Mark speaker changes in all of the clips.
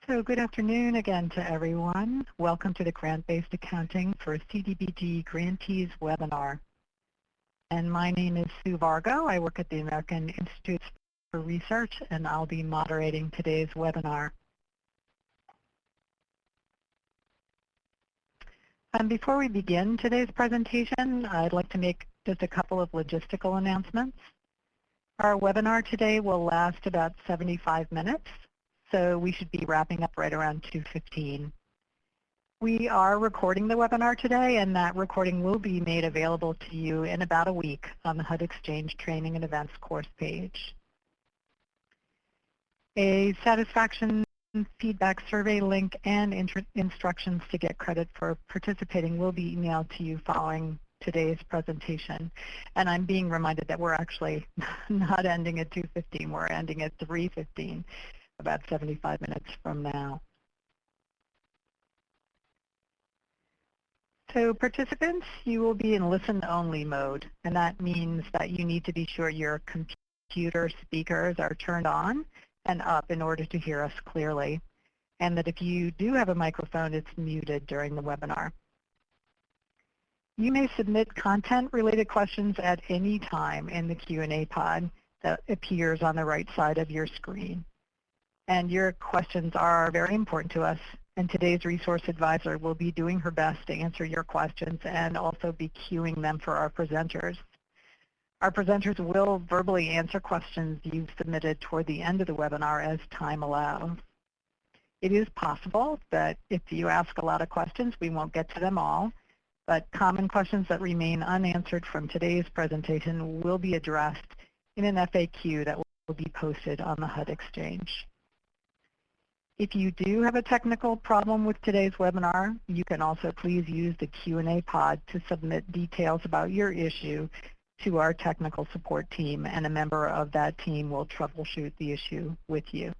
Speaker 1: So good afternoon again to everyone. Welcome to the Grant-Based Accounting for CDBG Grantees webinar. And my name is Sue Vargo. I work at the American Institute for Research, and I'll be moderating today's webinar. Before we begin today's presentation, I'd like to make just a couple of logistical announcements. Our webinar today will last about 75 minutes. So we should be wrapping up right around 2:15. We are recording the webinar today, and that recording will be made available to you in about a week on the HUD Exchange Training and Events course page. A satisfaction feedback survey link and instructions to get credit for participating will be emailed to you following today's presentation. And I'm being reminded that we're actually not ending at 2:15, we're ending at 3:15. About 75 minutes from now. So participants, you will be in listen-only mode, and that means that you need to be sure your computer speakers are turned on and up in order to hear us clearly, and that if you do have a microphone, it's muted during the webinar. You may submit content-related questions at any time in the Q&A pod that appears on the right side of your screen. And your questions are very important to us, and today's resource advisor will be doing her best to answer your questions and also be queuing them for our presenters. Our presenters will verbally answer questions you've submitted toward the end of the webinar as time allows. It is possible that if you ask a lot of questions, we won't get to them all, but common questions that remain unanswered from today's presentation will be addressed in an FAQ that will be posted on the HUD Exchange. If you do have a technical problem with today's webinar, you can also please use the Q&A pod to submit details about your issue to our technical support team, and a member of that team will troubleshoot the issue with you.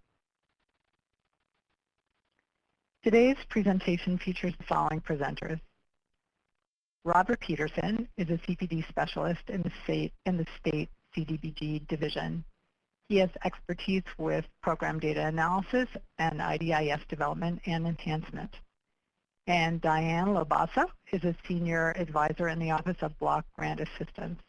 Speaker 1: Today's presentation features the following presenters. Robert Peterson is a CPD specialist in the state CDBG division. He has expertise with program data analysis and IDIS development and enhancement. And Diane Lobasa is a senior advisor in the Office of Block Grant Assistance.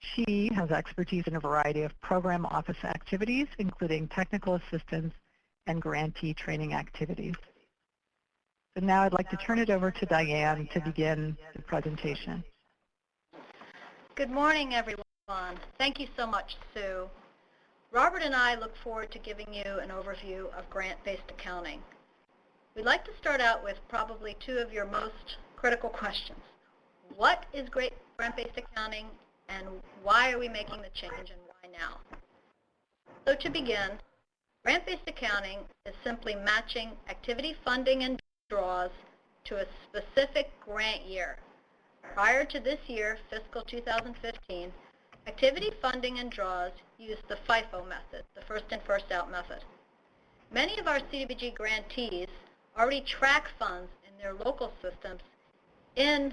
Speaker 1: She has expertise in a variety of program office activities, including technical assistance and grantee training activities. So now I'd like to turn it over to Diane to begin the presentation.
Speaker 2: Good morning, everyone. Thank you so much, Sue. Robert and I look forward to giving you an overview of grant-based accounting. We'd like to start out with probably two of your most critical questions. What is grant-based accounting, and why are we making the change, and why now? So to begin, grant-based accounting is simply matching activity funding and draws to a specific grant year. Prior to this year, fiscal 2015, activity funding and draws use the FIFO method, the first in, first out method. Many of our CDBG grantees already track funds in their local systems in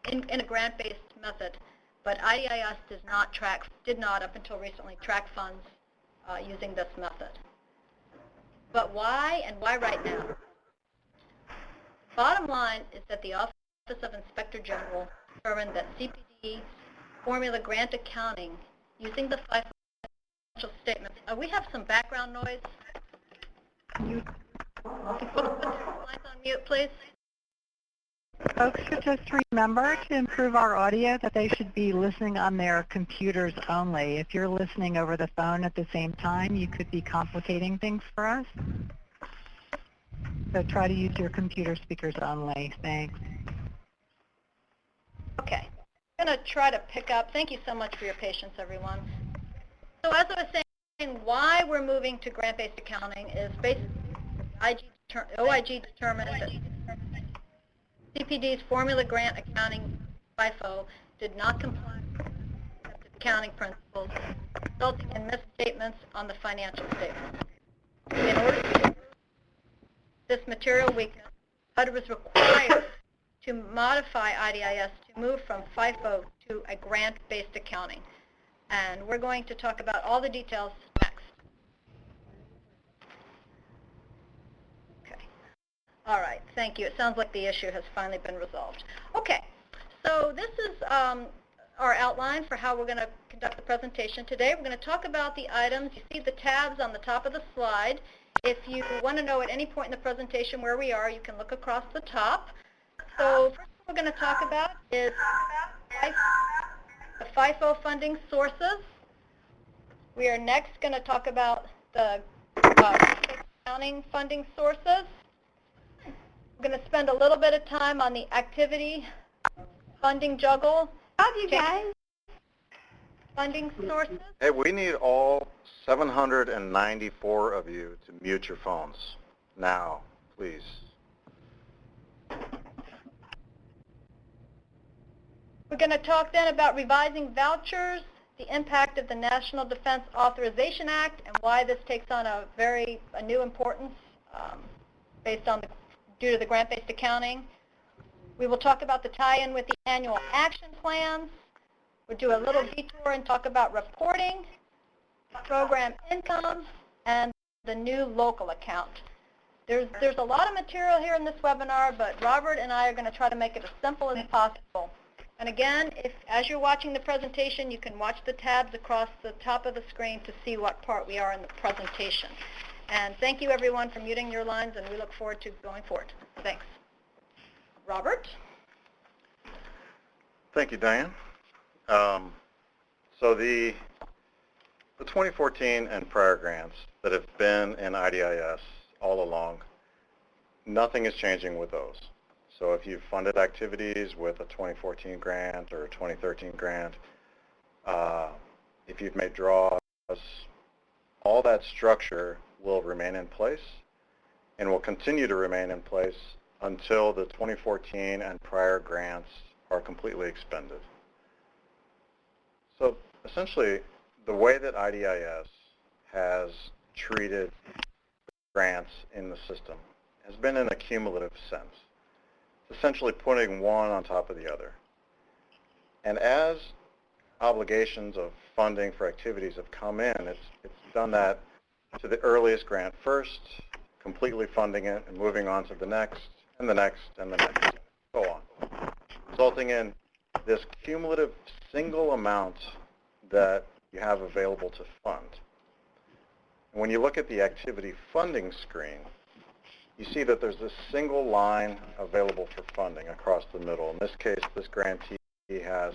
Speaker 2: a grant-based method, but IDIS did not up until recently track funds using this method. But why, and why right now? Bottom line is that the Office of Inspector General determined that CPD formula grant accounting using the FIFO financial statements. We have some background noise. Can you put the lines on mute, please?
Speaker 1: Folks should just remember to improve our audio that they should be listening on their computers only. If you're listening over the phone at the same time, you could be complicating things for us. So try to use your computer speakers only. Thanks.
Speaker 2: Okay. I'm going to try to pick up. Thank you so much for your patience, everyone. So as I was saying, why we're moving to grant-based accounting is basically OIG determined that CPD's formula grant accounting FIFO did not comply with accounting principles, resulting in misstatements on the financial statements. In order to this material weakness, HUD was required to modify IDIS to move from FIFO to a grant-based accounting. And we're going to talk about all the details next. All right, thank you. It sounds like the issue has finally been resolved. Okay, so this is our outline for how we're going to conduct the presentation today. We're going to talk about the items. You see the tabs on the top of the slide. If you want to know at any point in the presentation where we are, you can look across the top. So first thing we're going to talk about is the FIFO funding sources. We are next going to talk about the accounting funding sources. We're going to spend a little bit of time on the activity funding juggle.
Speaker 1: How'd you guys?
Speaker 2: Funding sources.
Speaker 3: Hey, we need all 794 of you to mute your phones now, please.
Speaker 2: We're going to talk then about revising vouchers, the impact of the National Defense Authorization Act, and why this takes on a new importance due to the grant-based accounting. We will talk about the tie-in with the annual action plans. We'll do a little detour and talk about reporting, program income, and the new local account. There's a lot of material here in this webinar, but Robert and I are going to try to make it as simple as possible. And again, as you're watching the presentation, you can watch the tabs across the top of the screen to see what part we are in the presentation. And thank you, everyone, for muting your lines, and we look forward to going forward. Thanks. Robert?
Speaker 3: Thank you, Diane. So the 2014 and prior grants that have been in IDIS all along, nothing is changing with those. So if you've funded activities with a 2014 grant or a 2013 grant, if you've made draws, all that structure will remain in place and will continue to remain in place until the 2014 and prior grants are completely expended. So essentially, the way that IDIS has treated grants in the system has been in a cumulative sense, essentially putting one on top of the other. And as obligations of funding for activities have come in, it's done that to the earliest grant first, completely funding it and moving on to the next, and the next, and the next, and so on, resulting in this cumulative single amount that you have available to fund. And when you look at the activity funding screen, you see that there's this single line available for funding across the middle. In this case, this grantee has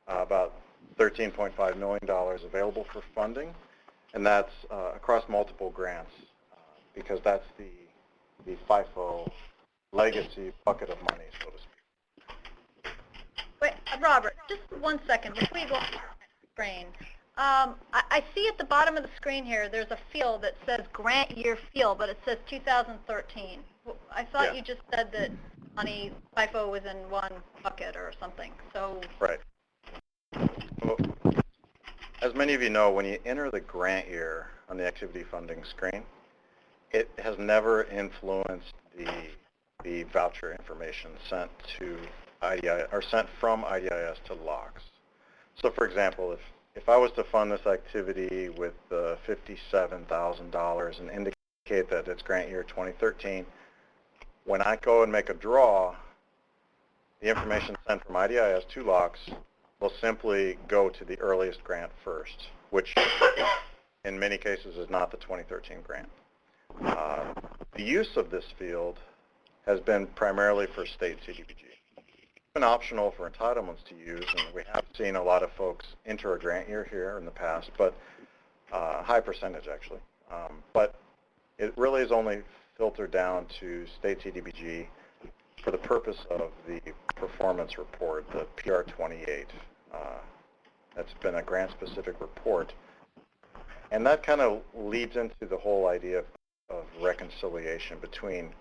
Speaker 3: about $13.5 million available for funding, and that's across multiple grants because that's the FIFO legacy bucket of money, so to speak.
Speaker 2: Wait, Robert, just 1 second before you go on the screen. I see at the bottom of the screen here, there's a field that says grant year field, but it says 2013. I thought you just said that money FIFO was in one bucket or something. So
Speaker 3: right. Well, as many of you know, when you enter the grant year on the activity funding screen, it has never influenced the voucher information sent to IDIS or sent from IDIS to LOCS. So, for example, if I was to fund this activity with $57,000 and indicate that it's grant year 2013, when I go and make a draw, the information sent from IDIS to LOCS will simply go to the earliest grant first, which in many cases is not the 2013 grant. The use of this field has been primarily for state CDBG. It's been optional for entitlements to use, and we have seen a lot of folks enter a grant year here in the past, but a high percentage actually. But it really is only filtered down to state CDBG for the purpose of the performance report, the PR28. That's been a grant-specific report. And that kind of leads into the whole idea of reconciliation between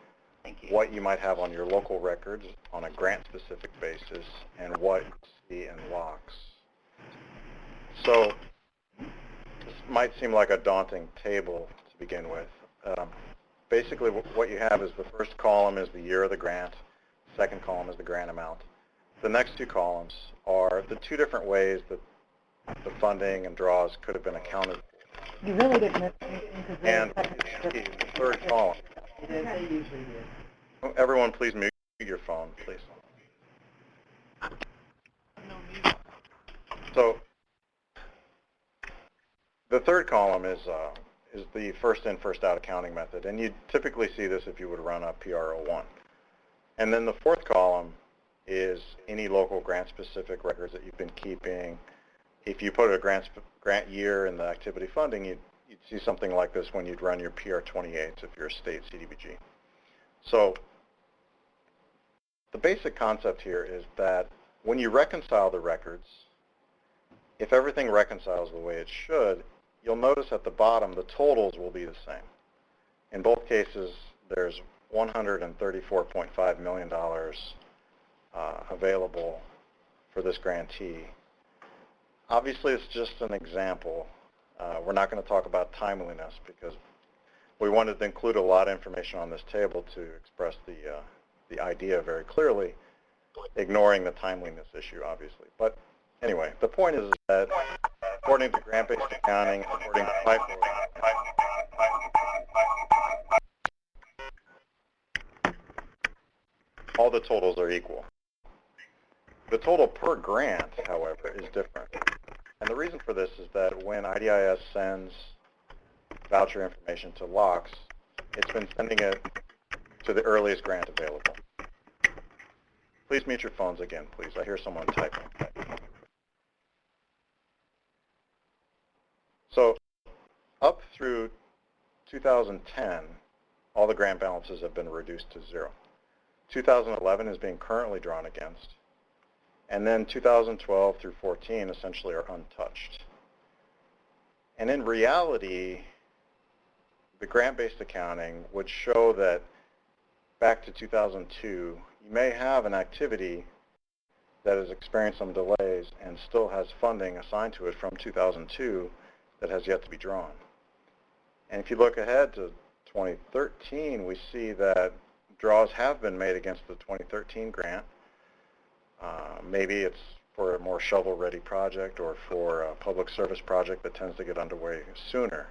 Speaker 3: what you might have on your local records on a grant-specific basis and what you see in LOCS. So this might seem like a daunting table to begin with. Basically, what you have is the first column is the year of the grant, second column is the grant amount. The next two columns are the two different ways that the funding and draws could have been accounted for.
Speaker 1: You really didn't miss anything.
Speaker 3: And the third column.
Speaker 1: They usually do.
Speaker 3: Everyone, please mute your phone, please. So the third column is the first in, first out accounting method, and you typically see this if you would run a PR01. And then the fourth column is any local grant-specific records that you've been keeping. If you put a grant year in the activity funding, you'd see something like this when you'd run your PR28s if you're a state CDBG. So the basic concept here is that when you reconcile the records, if everything reconciles the way it should, you'll notice at the bottom the totals will be the same. In both cases, there's $134.5 million available for this grantee. Obviously, it's just an example. We're not going to talk about timeliness because we wanted to include a lot of information on this table to express the idea very clearly, ignoring the timeliness issue, obviously. But anyway, the point is that according to grant-based accounting, according to FIFO, all the totals are equal. The total per grant, however, is different. And the reason for this is that when IDIS sends voucher information to LOCS, it's been sending it to the earliest grant available. Please mute your phones again, please. I hear someone typing. So up through 2010, all the grant balances have been reduced to zero. 2011 is being currently drawn against. And then 2012 through 14 essentially are untouched. And in reality, the grant-based accounting would show that back to 2002, you may have an activity that has experienced some delays and still has funding assigned to it from 2002 that has yet to be drawn. And if you look ahead to 2013, we see that draws have been made against the 2013 grant. Maybe it's for a more shovel-ready project or for a public service project that tends to get underway sooner.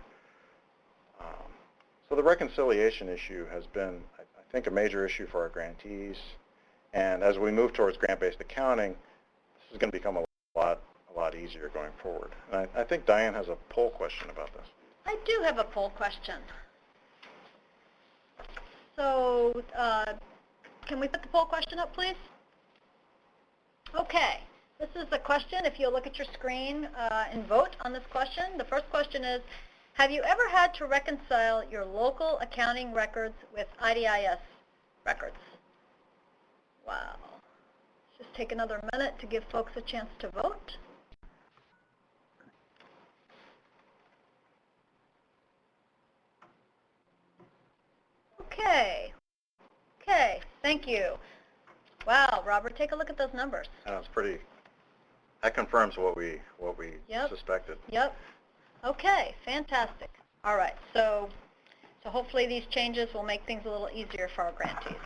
Speaker 3: So the reconciliation issue has been, I think, a major issue for our grantees. And as we move towards grant-based accounting, this is going to become a lot easier going forward. And I think Diane has a poll question about this.
Speaker 2: I do have a poll question. So can we put the poll question up, please? Okay. This is the question. If you'll look at your screen and vote on this question. The first question is, have you ever had to reconcile your local accounting records with IDIS records? Wow. Just take another minute to give folks a chance to vote. Okay. Okay, thank you. Wow, Robert, take a look at those numbers.
Speaker 3: It's pretty, that confirms what we
Speaker 2: Yep.
Speaker 3: suspected.
Speaker 2: Yep. Okay, fantastic. All right, so hopefully these changes will make things a little easier for our grantees.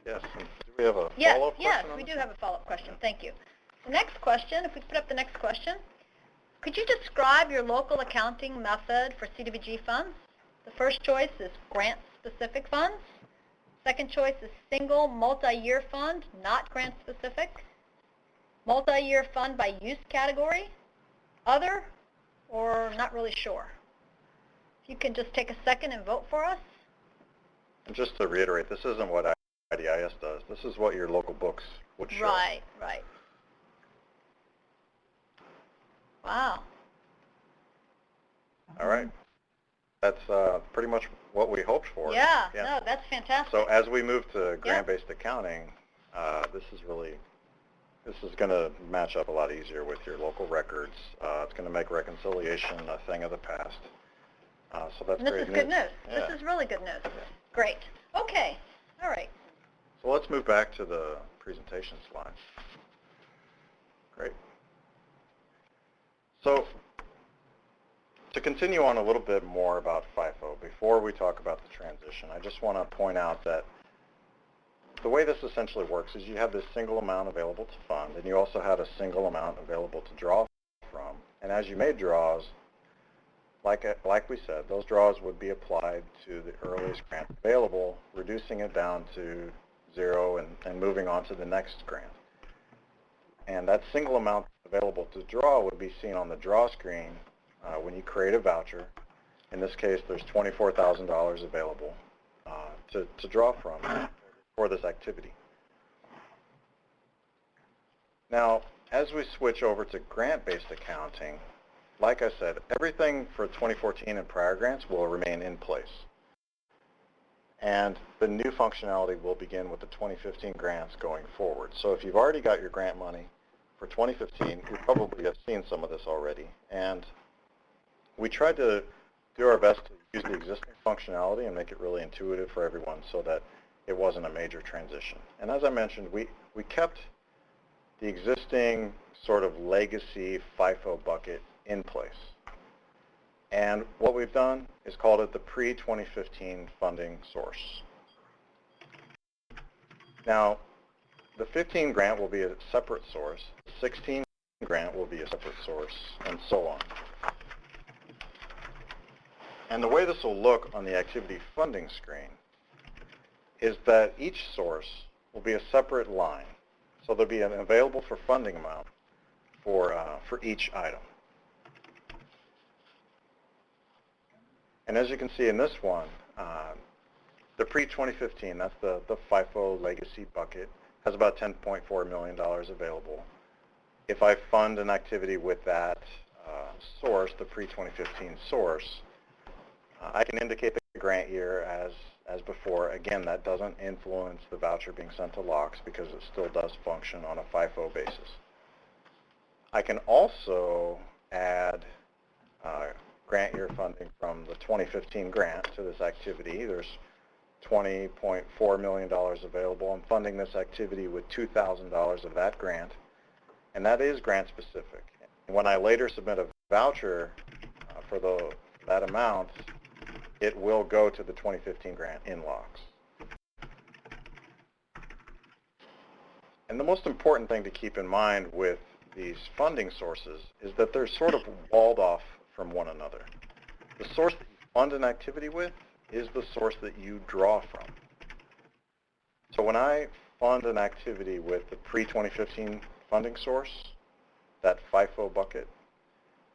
Speaker 3: Yes. And do we have a
Speaker 2: Yes,
Speaker 3: follow-up question?
Speaker 2: yes, we do have a follow-up question. Thank you. The next question, if we put up the next question, could you describe your local accounting method for CDBG funds? The first choice is grant-specific funds. Second choice is single multi-year fund, not grant-specific. Multi-year fund by use category, other, or not really sure. If you can just take a second and vote for us.
Speaker 3: And just to reiterate, this isn't what IDIS does. This is what your local books would show.
Speaker 2: Right, right. Wow.
Speaker 3: All right. That's pretty much what we hoped for.
Speaker 2: Yeah, no, that's fantastic.
Speaker 3: So as we move to grant-based accounting, this is going to match up a lot easier with your local records. It's going to make reconciliation a thing of the past. So that's
Speaker 2: And this
Speaker 3: great
Speaker 2: is good news.
Speaker 3: Yeah.
Speaker 2: This is really good news. Great. Okay. All right.
Speaker 3: So let's move back to the presentation slides. Great. So to continue on a little bit more about FIFO, before we talk about the transition, I just want to point out that the way this essentially works is you have this single amount available to fund, and you also have a single amount available to draw from. And as you made draws, like we said, those draws would be applied to the earliest grant available, reducing it down to 0 and moving on to the next grant. And that single amount available to draw would be seen on the draw screen when you create a voucher. In this case, there's $24,000 available to draw from for this activity. Now, as we switch over to grant-based accounting, like I said, everything for 2014 and prior grants will remain in place. And the new functionality will begin with the 2015 grants going forward. So if you've already got your grant money for 2015, you probably have seen some of this already. And we tried to do our best to use the existing functionality and make it really intuitive for everyone so that it wasn't a major transition. And as I mentioned, we kept the existing sort of legacy FIFO bucket in place. And what we've done is called it the pre-2015 funding source. Now, the 15 grant will be a separate source, the 16 grant will be a separate source, and so on. And the way this will look on the activity funding screen is that each source will be a separate line. So there'll be an available for funding amount for each item. And as you can see in this one, the pre-2015, that's the FIFO legacy bucket, has about $10.4 million available. If I fund an activity with that source, the pre-2015 source, I can indicate the grant year as before. Again, that doesn't influence the voucher being sent to locks because it still does function on a FIFO basis. I can also add grant year funding from the 2015 grant to this activity. There's $20.4 million available. I'm funding this activity with $2,000 of that grant, and that is grant specific. When I later submit a voucher for that amount, it will go to the 2015 grant in locks. And the most important thing to keep in mind with these funding sources is that they're sort of walled off from one another. The source that you fund an activity with is the source that you draw from. So when I fund an activity with the pre-2015 funding source, that FIFO bucket,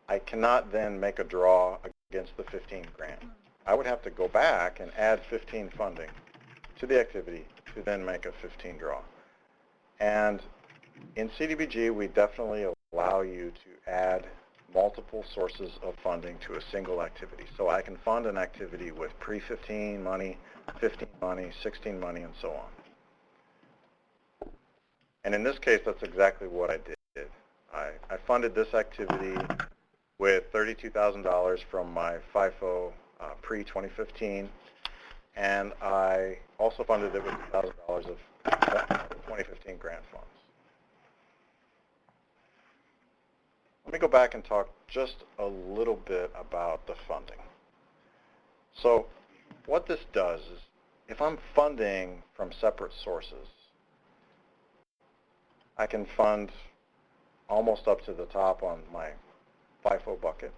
Speaker 3: I cannot then make a draw against the 15 grant. I would have to go back and add 15 funding to the activity to then make a 15 draw. And in CDBG, we definitely allow you to add multiple sources of funding to a single activity. So I can fund an activity with pre-15 money, 15 money, 16 money, and so on. And in this case, that's exactly what I did. I funded this activity with $32,000 from my FIFO pre-2015, and I also funded it with $2,000 of 2015 grant funds. Let me go back and talk just a little bit about the funding. So what this does is, if I'm funding from separate sources, I can fund almost up to the top on my FIFO bucket.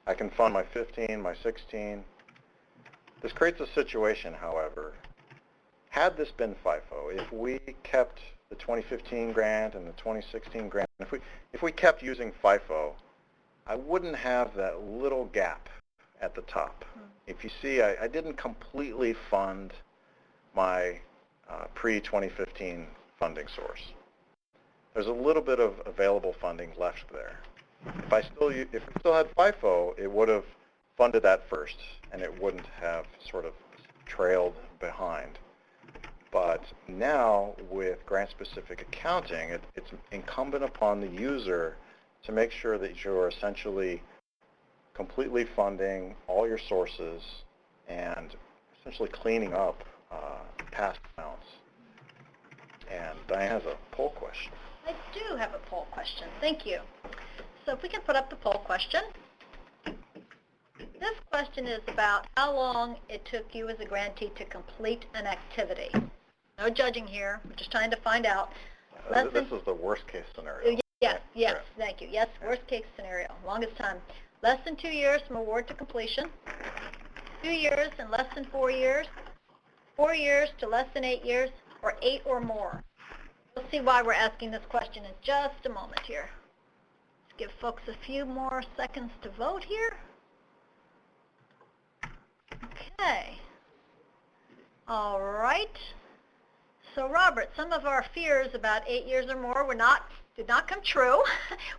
Speaker 3: I can fund my 15, my 16. This creates a situation, however, had this been FIFO, if we kept the 2015 grant and the 2016 grant, if we kept using FIFO, I wouldn't have that little gap at the top. If you see, I didn't completely fund my pre-2015 funding source. There's a little bit of available funding left there. If we still had FIFO, it would have funded that first, and it wouldn't have sort of trailed behind. But now, with grant-specific accounting, it's incumbent upon the user to make sure that you're essentially completely funding all your sources and essentially cleaning up past amounts. And Diane has a poll question.
Speaker 2: I do have a poll question. Thank you. So if we can put up the poll question. This question is about how long it took you as a grantee to complete an activity. No judging here. We're just trying to find out.
Speaker 3: This is the worst case scenario.
Speaker 2: Yes, thank you. Yes, worst case scenario. Longest time. less than 2 years from award to completion, 2 years and less than 4 years, 4 years to less than 8 years, or 8 or more. You'll see why we're asking this question in just a moment here. Let's give folks a few more seconds to vote here. Okay. All right. So Robert, some of our fears about 8 years or more did not come true,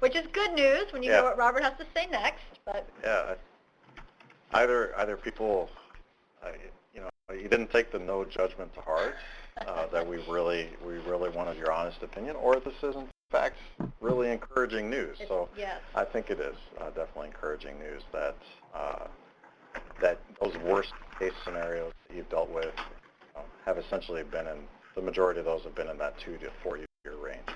Speaker 2: which is good news when you know what Robert has to say next. But
Speaker 3: yeah, either people, you know, you didn't take the no judgment to heart, that we really wanted your honest opinion, or this is in fact really encouraging news. So
Speaker 2: yes.
Speaker 3: I think it is definitely encouraging news that that those worst case scenarios that you've dealt with have essentially been in, the majority of those have been in that 2 to 4 year range.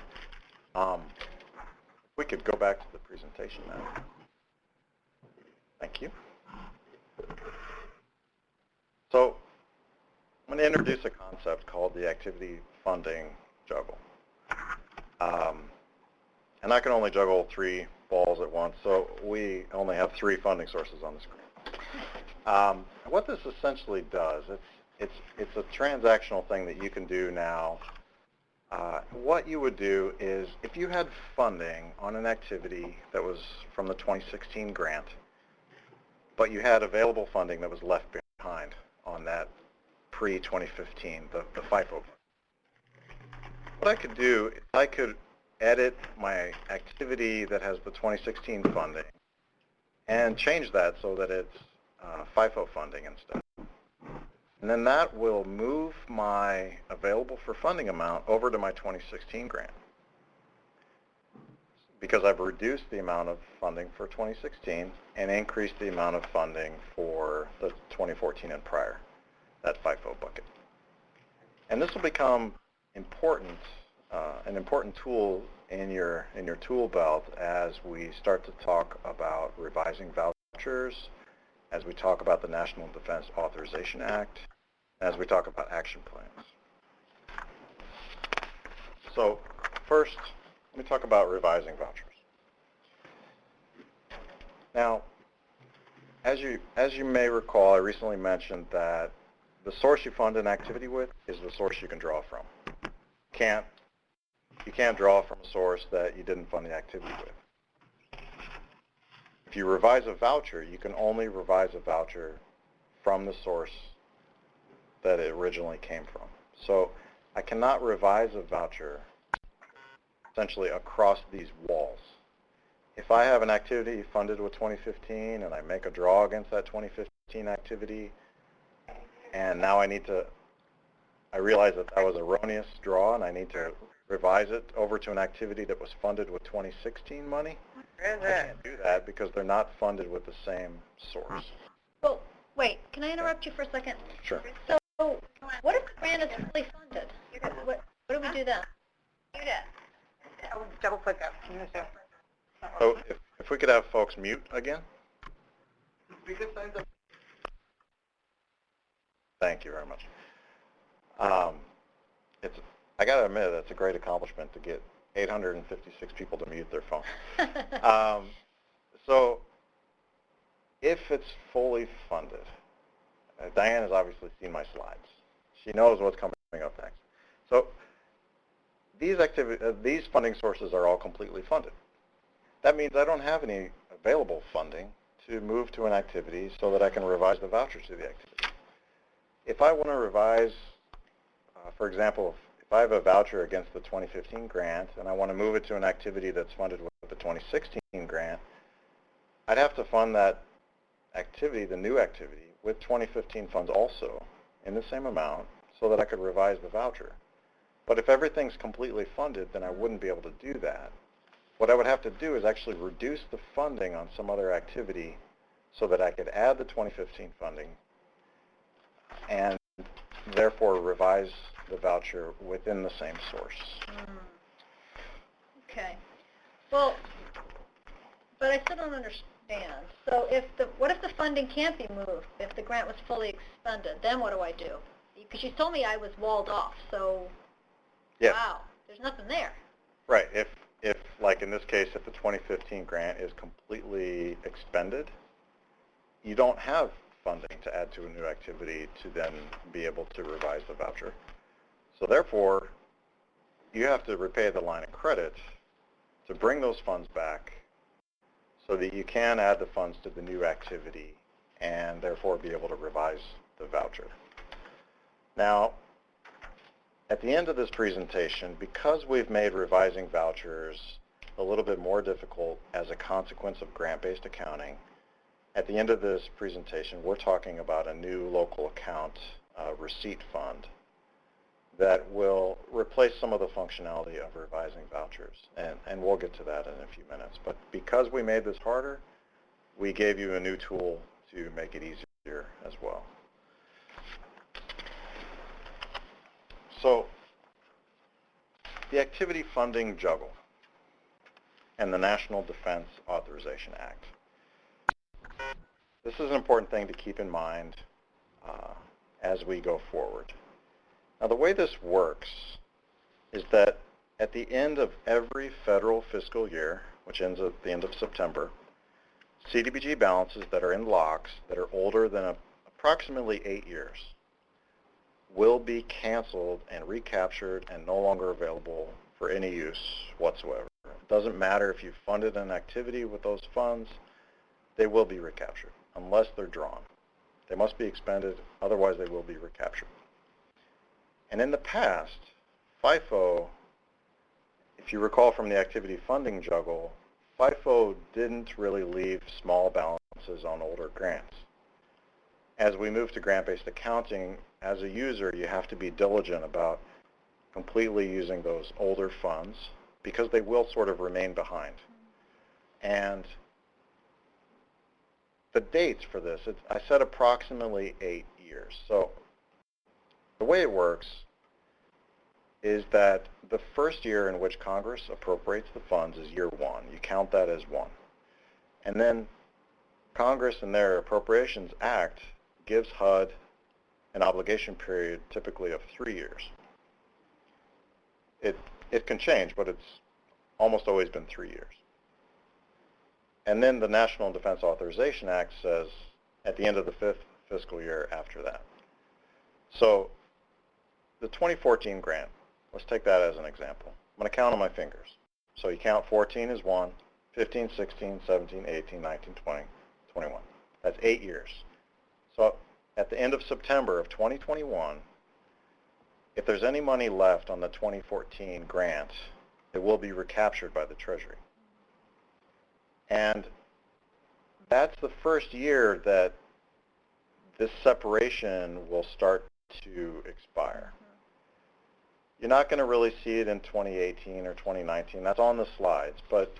Speaker 3: We could go back to the presentation now. Thank you. So I'm going to introduce a concept called the activity funding juggle. And I can only juggle 3 balls at once, so we only have 3 funding sources on the screen. What this essentially does, it's a transactional thing that you can do now. What you would do is, if you had funding on an activity that was from the 2016 grant, but you had available funding that was left behind on that pre-2015, the FIFO. What I could do is I could edit my activity that has the 2016 funding and change that so that it's FIFO funding instead. And then that will move my available for funding amount over to my 2016 grant, because I've reduced the amount of funding for 2016 and increased the amount of funding for the 2014 and prior, that FIFO bucket. And this will become important, an important tool in your tool belt as we start to talk about revising vouchers, as we talk about the National Defense Authorization Act, as we talk about action plans. So first, let me talk about revising vouchers. Now, as you may recall, I recently mentioned that the source you fund an activity with is the source you can draw from. You can't draw from a source that you didn't fund the activity with. If you revise a voucher, you can only revise a voucher from the source that it originally came from. So I cannot revise a voucher essentially across these walls. If I have an activity funded with 2015 and I make a draw against that 2015 activity, and now I realize that that was erroneous draw and I need to revise it over to an activity that was funded with 2016 money, I can't do that because they're not funded with the same source.
Speaker 2: Well, wait, can I interrupt you for a second?
Speaker 3: Sure.
Speaker 2: So what if the grant is fully funded? What do we do then?
Speaker 4: Double click up.
Speaker 3: So if we could have folks mute again. Thank you very much. I got to admit, that's a great accomplishment to get 856 people to mute their phone. So if it's fully funded, Diane has obviously seen my slides. She knows what's coming up next. So these funding sources are all completely funded. That means I don't have any available funding to move to an activity so that I can revise the vouchers to the activity. If I want to revise, for example, if I have a voucher against the 2015 grant and I want to move it to an activity that's funded with the 2016 grant, I'd have to fund that activity, the new activity, with 2015 funds also in the same amount so that I could revise the voucher. But if everything's completely funded, then I wouldn't be able to do that. What I would have to do is actually reduce the funding on some other activity so that I could add the 2015 funding and therefore revise the voucher within the same source.
Speaker 2: Okay. Well, but I still don't understand. So what if the funding can't be moved? If the grant was fully expended, then what do I do? Because you told me I was walled off, so
Speaker 3: Yeah.
Speaker 2: wow, there's nothing there.
Speaker 3: Right. If like in this case, if the 2015 grant is completely expended, you don't have funding to add to a new activity to then be able to revise the voucher. So therefore, you have to repay the line of credit to bring those funds back so that you can add the funds to the new activity and therefore be able to revise the voucher. Now, at the end of this presentation, because we've made revising vouchers a little bit more difficult as a consequence of grant-based accounting, at the end of this presentation, we're talking about a new local account receipt fund that will replace some of the functionality of revising vouchers. And we'll get to that in a few minutes. But because we made this harder, we gave you a new tool to make it easier as well. So the Activity Funding Juggle and the National Defense Authorization Act. This is an important thing to keep in mind as we go forward. Now, the way this works is that at the end of every federal fiscal year, which ends at the end of September, CDBG balances that are in locks that are older than approximately 8 years will be canceled and recaptured and no longer available for any use whatsoever. It doesn't matter if you funded an activity with those funds, they will be recaptured unless they're drawn. They must be expended, otherwise they will be recaptured. And in the past, FIFO, if you recall from the activity funding juggle, FIFO didn't really leave small balances on older grants. As we move to grant-based accounting, as a user, you have to be diligent about completely using those older funds because they will sort of remain behind. And the dates for this, I said approximately 8 years. So the way it works is that the first year in which Congress appropriates the funds is year 1. You count that as 1. And then Congress in their Appropriations Act gives HUD an obligation period typically of 3 years. It can change, but it's almost always been 3 years. And then the National Defense Authorization Act says at the end of the 5th fiscal year after that. So the 2014 grant, let's take that as an example. I'm going to count on my fingers. So you count 14 as 1, 15, 16, 17, 18, 19, 20, 21. That's 8 years. So at the end of September of 2021, if there's any money left on the 2014 grant, it will be recaptured by the Treasury. And that's the first year that this separation will start to expire. You're not going to really see it in 2018 or 2019. That's on the slides. But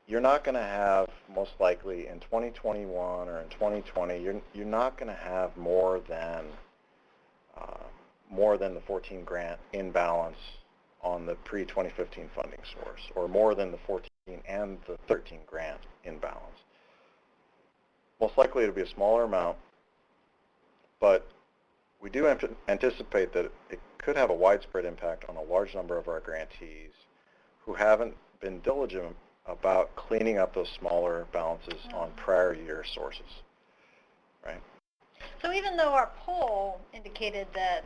Speaker 3: you're not going to have, most likely, in 2021 or in 2020, you're not going to have more than the 14 grant in balance on the pre-2015 funding source, or more than the 14 and the 13 grant in balance. Most likely it'll be a smaller amount, but we do anticipate that it could have a widespread impact on a large number of our grantees who haven't been diligent about cleaning up those smaller balances on prior year sources, right?
Speaker 2: So even though our poll indicated that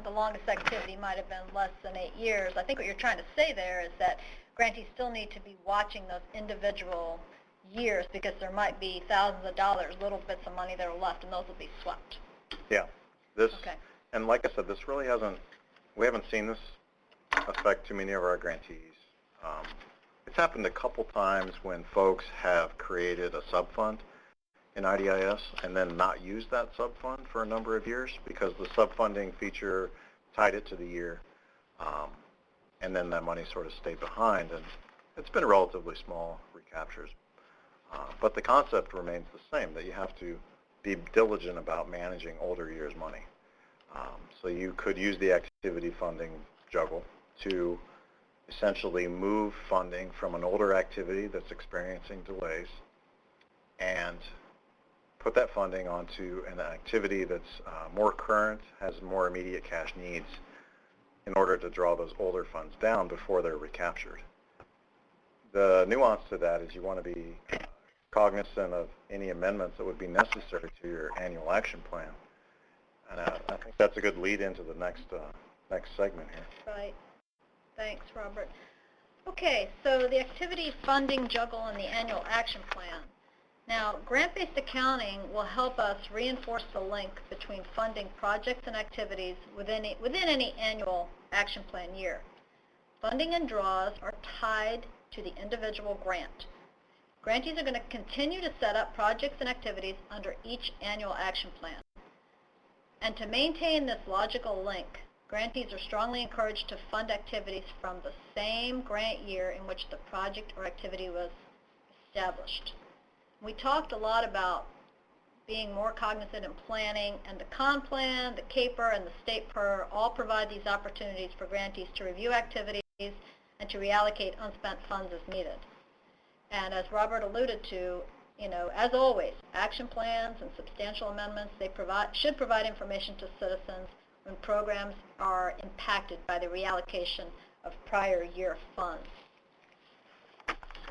Speaker 2: the longest activity might have been less than 8 years, I think what you're trying to say there is that grantees still need to be watching those individual years because there might be thousands of dollars, little bits of money that are left, and those will be swept.
Speaker 3: Yeah. This,
Speaker 2: okay.
Speaker 3: And like I said, this really we haven't seen this affect too many of our grantees. It's happened a couple times when folks have created a sub-fund in IDIS and then not used that sub-fund for a number of years because the sub-funding feature tied it to the year, and then that money sort of stayed behind, and it's been relatively small recaptures. But the concept remains the same, that you have to be diligent about managing older years' money. So you could use the activity funding juggle to essentially move funding from an older activity that's experiencing delays and put that funding onto an activity that's more current, has more immediate cash needs in order to draw those older funds down before they're recaptured. the nuance to that is you want to be cognizant of any amendments that would be necessary to your annual action plan. And I think that's a good lead into the next segment here.
Speaker 2: Right. Thanks, Robert. Okay, so the activity funding juggle and the annual action plan. Now, grant-based accounting will help us reinforce the link between funding projects and activities within any annual action plan year. Funding and draws are tied to the individual grant. Grantees are going to continue to set up projects and activities under each annual action plan. And to maintain this logical link, grantees are strongly encouraged to fund activities from the same grant year in which the project or activity was established. We talked a lot about being more cognizant in planning, and the CON plan, the CAPER, and the state PER all provide these opportunities for grantees to review activities and to reallocate unspent funds as needed. And as Robert alluded to, as always, action plans and substantial amendments, they should provide information to citizens when programs are impacted by the reallocation of prior year funds.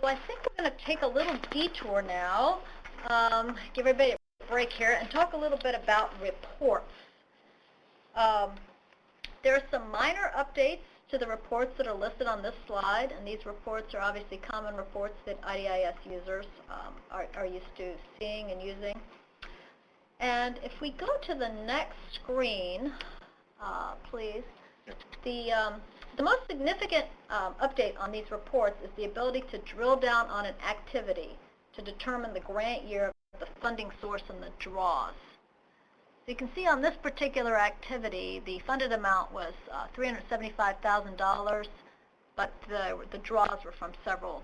Speaker 2: So I think we're going to take a little detour now, give everybody a break here, and talk a little bit about reports. There are some minor updates to the reports that are listed on this slide, and these reports are obviously common reports that IDIS users are used to seeing and using. And if we go to the next screen, please, the most significant update on these reports is the ability to drill down on an activity to determine the grant year, the funding source, and the draws. So you can see on this particular activity, the funded amount was $375,000, but the draws were from several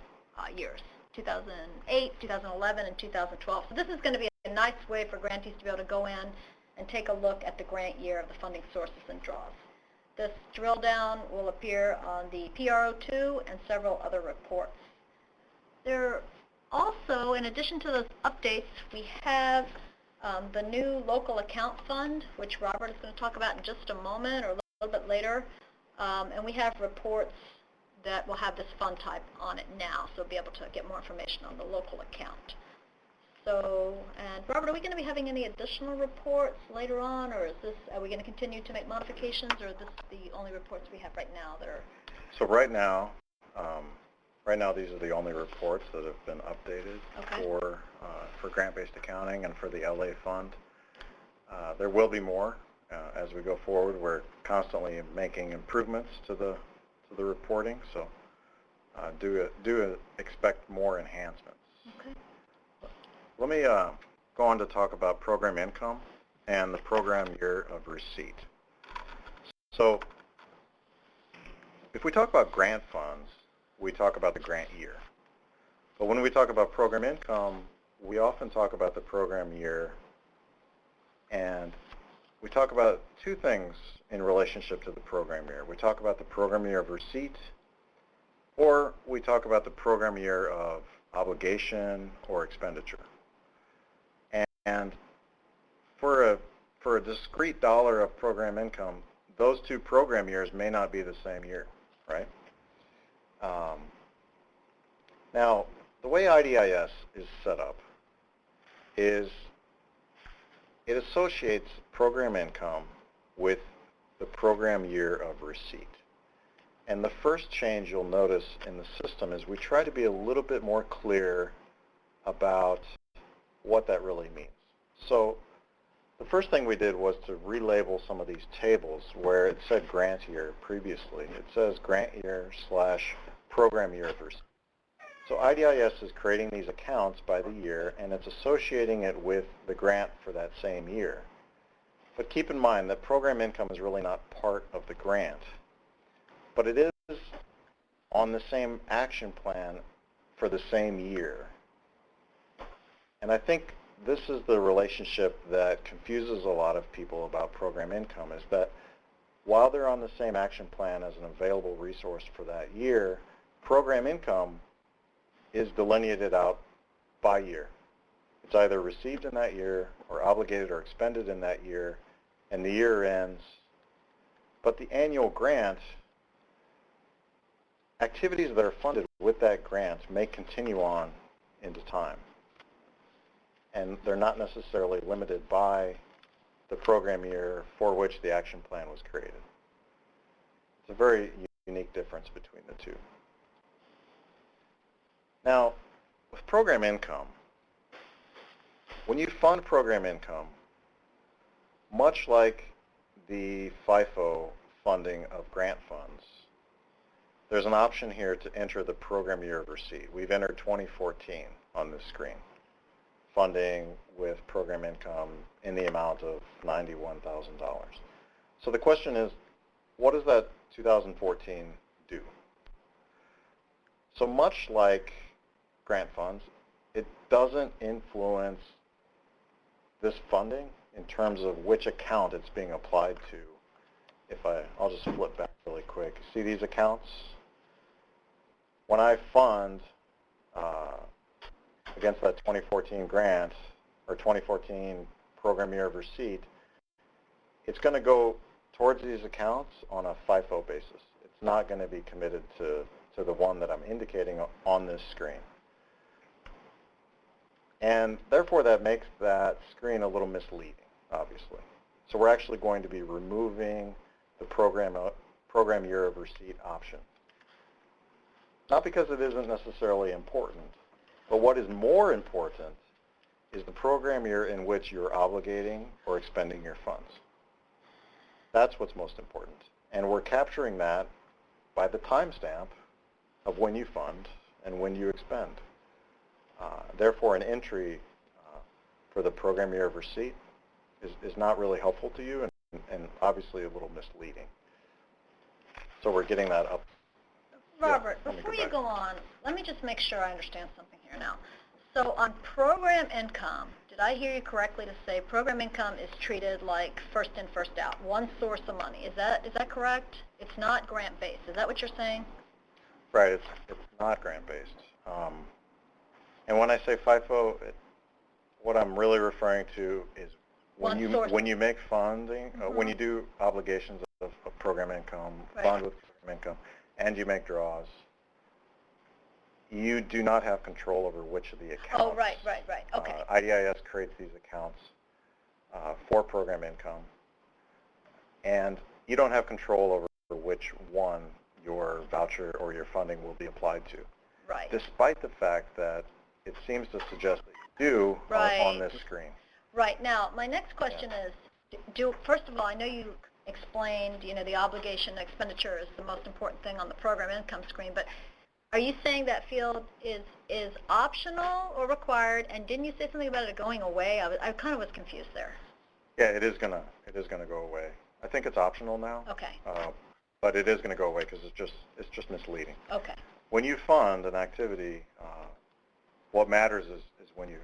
Speaker 2: years, 2008, 2011, and 2012. So this is going to be a nice way for grantees to be able to go in and take a look at the grant year of the funding sources and draws. This drill down will appear on the PRO2 and several other reports. There also, in addition to those updates, we have the new local account fund, which Robert is going to talk about in just a moment or a little bit later. And we have reports that will have this fund type on it now, so we'll be able to get more information on the local account. So, and Robert, are we going to be having any additional reports later on, or are we going to continue to make modifications, or is this the only reports we have right now that are?
Speaker 3: So right now these are the only reports that have been updated. Okay. For grant-based accounting and for the LA fund. There will be more as we go forward. We're constantly making improvements to the reporting, so do expect more enhancements.
Speaker 2: Okay.
Speaker 3: Let me go on to talk about program income and the program year of receipt. So if we talk about grant funds, we talk about the grant year. But when we talk about program income, we often talk about the program year, and we talk about two things in relationship to the program year. We talk about the program year of receipt, or we talk about the program year of obligation or expenditure. And for a discrete dollar of program income, those two program years may not be the same year, right? Now, the way IDIS is set up is it associates program income with the program year of receipt. And the first change you'll notice in the system is we try to be a little bit more clear about what that really means. So the first thing we did was to relabel some of these tables where it said grant year previously. It says grant year / program year of receipt. So IDIS is creating these accounts by the year, and it's associating it with the grant for that same year. But keep in mind that program income is really not part of the grant, but it is on the same action plan for the same year. And I think this is the relationship that confuses a lot of people about program income, is that while they're on the same action plan as an available resource for that year, program income is delineated out by year. It's either received in that year or obligated or expended in that year, and the year ends. But the annual grant activities that are funded with that grant may continue on into time. And they're not necessarily limited by the program year for which the action plan was created. It's a very unique difference between the two. Now, with program income, when you fund program income, much like the FIFO funding of grant funds, there's an option here to enter the program year of receipt. We've entered 2014 on this screen, funding with program income in the amount of $91,000. So the question is, what does that 2014 do? So much like grant funds, it doesn't influence this funding in terms of which account it's being applied to. I'll just flip back really quick. See these accounts? When I fund against that 2014 grant or 2014 program year of receipt, it's going to go towards these accounts on a FIFO basis. It's not going to be committed to the one that I'm indicating on this screen. And therefore, that makes that screen a little misleading, obviously. So we're actually going to be removing the program year of receipt option. Not because it isn't necessarily important, but what is more important is the program year in which you're obligating or expending your funds. That's what's most important. And we're capturing that by the timestamp of when you fund and when you expend. Therefore, an entry for the program year of receipt is not really helpful to you and obviously a little misleading. So we're getting that up.
Speaker 2: Robert, before you go on, let me just make sure I understand something here now. So on program income, did I hear you correctly to say program income is treated like first in, first out, one source of money? Is that correct? It's not grant-based. Is that what you're saying?
Speaker 3: Right. It's not grant-based. And when I say FIFO, what I'm really referring to is when you make funding, when you do obligations of program income, fund with program income, and you make draws, you do not have control over which of the accounts.
Speaker 2: Oh, right. Okay.
Speaker 3: IDIS creates these accounts for program income, and you don't have control over which one your voucher or your funding will be applied to.
Speaker 2: Right.
Speaker 3: Despite the fact that it seems to suggest that you do on this screen.
Speaker 2: Right. Now, my next question is, first of all, I know you explained, the obligation expenditure is the most important thing on the program income screen, but are you saying that field is optional or required? And didn't you say something about it going away? I kind of was confused there.
Speaker 3: Yeah, it is gonna go away. I think it's optional now.
Speaker 2: Okay.
Speaker 3: But it is gonna go away because it's just misleading.
Speaker 2: Okay.
Speaker 3: When you fund an activity, what matters is when you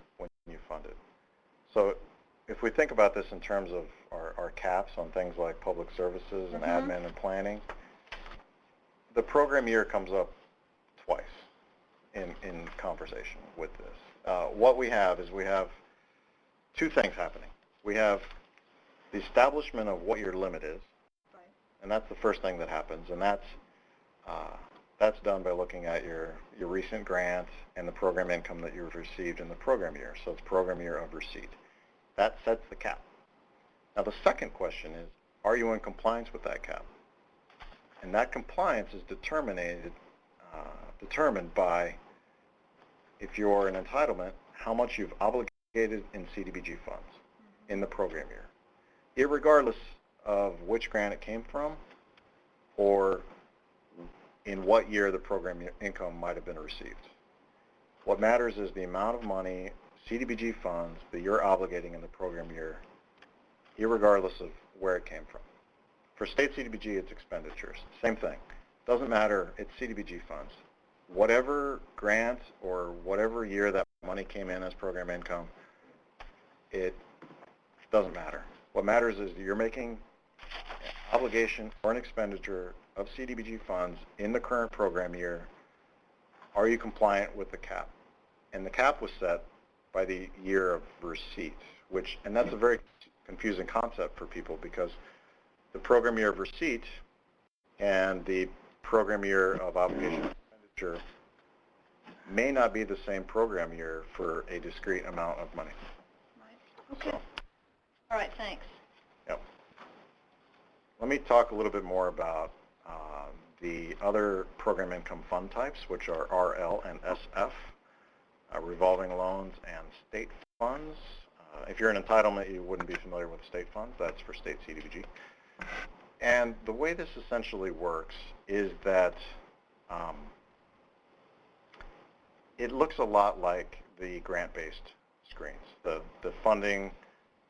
Speaker 3: fund it. So if we think about this in terms of our caps on things like public services and admin and planning, the program year comes up twice in conversation with this. What we have is we have two things happening. We have the establishment of what your limit is, and that's the first thing that happens, and that's done by looking at your recent grant and the program income that you've received in the program year. So it's program year of receipt. That sets the cap. Now the second question is, are you in compliance with that cap? And that compliance is determined by, if you're an entitlement, how much you've obligated in CDBG funds in the program year, irregardless of which grant it came from or in what year the program income might have been received. What matters is the amount of money, CDBG funds, that you're obligating in the program year, irregardless of where it came from. For state CDBG, it's expenditures. Same thing. Doesn't matter, it's CDBG funds. Whatever grant or whatever year that money came in as program income, it doesn't matter. What matters is you're making obligation or an expenditure of CDBG funds in the current program year. Are you compliant with the cap? And the cap was set by the year of receipt, and that's a very confusing concept for people because the program year of receipt and the program year of obligation and expenditure may not be the same program year for a discrete amount of money.
Speaker 2: Right. Okay.
Speaker 3: So,
Speaker 2: All right, thanks.
Speaker 3: yep. Let me talk a little bit more about the other program income fund types, which are RL and SF, revolving loans and state funds. If you're an entitlement, you wouldn't be familiar with state funds. That's for state CDBG. And the way this essentially works is that it looks a lot like the grant-based screens. The funding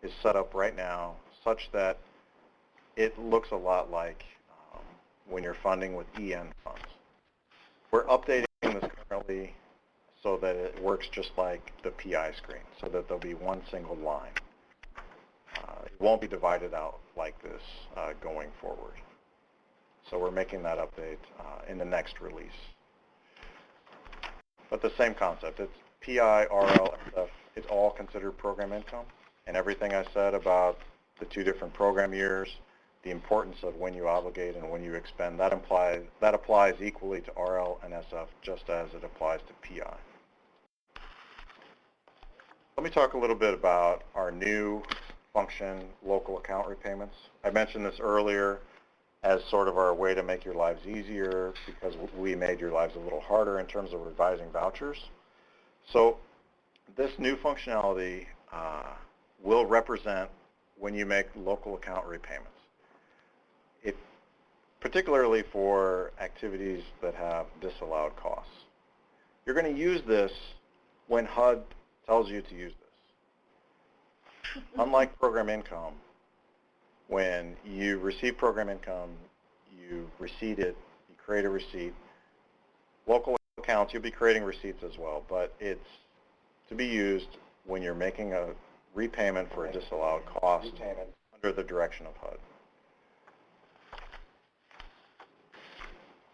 Speaker 3: is set up right now such that it looks a lot like when you're funding with EN funds. We're updating this currently so that it works just like the PI screen, so that there'll be one single line. It won't be divided out like this going forward. So we're making that update in the next release. But the same concept. It's PI, RL, SF. It's all considered program income. And everything I said about the two different program years, the importance of when you obligate and when you expend, that applies equally to RL and SF just as it applies to PI. Let me talk a little bit about our new function, local account repayments. I mentioned this earlier as sort of our way to make your lives easier because we made your lives a little harder in terms of revising vouchers. So this new functionality will represent when you make local account repayments. Particularly for activities that have disallowed costs. You're going to use this when HUD tells you to use this. Unlike program income, when you receive program income, you receipt it, you create a receipt. Local accounts, you'll be creating receipts as well, but it's to be used when you're making a repayment for a disallowed cost under the direction of HUD.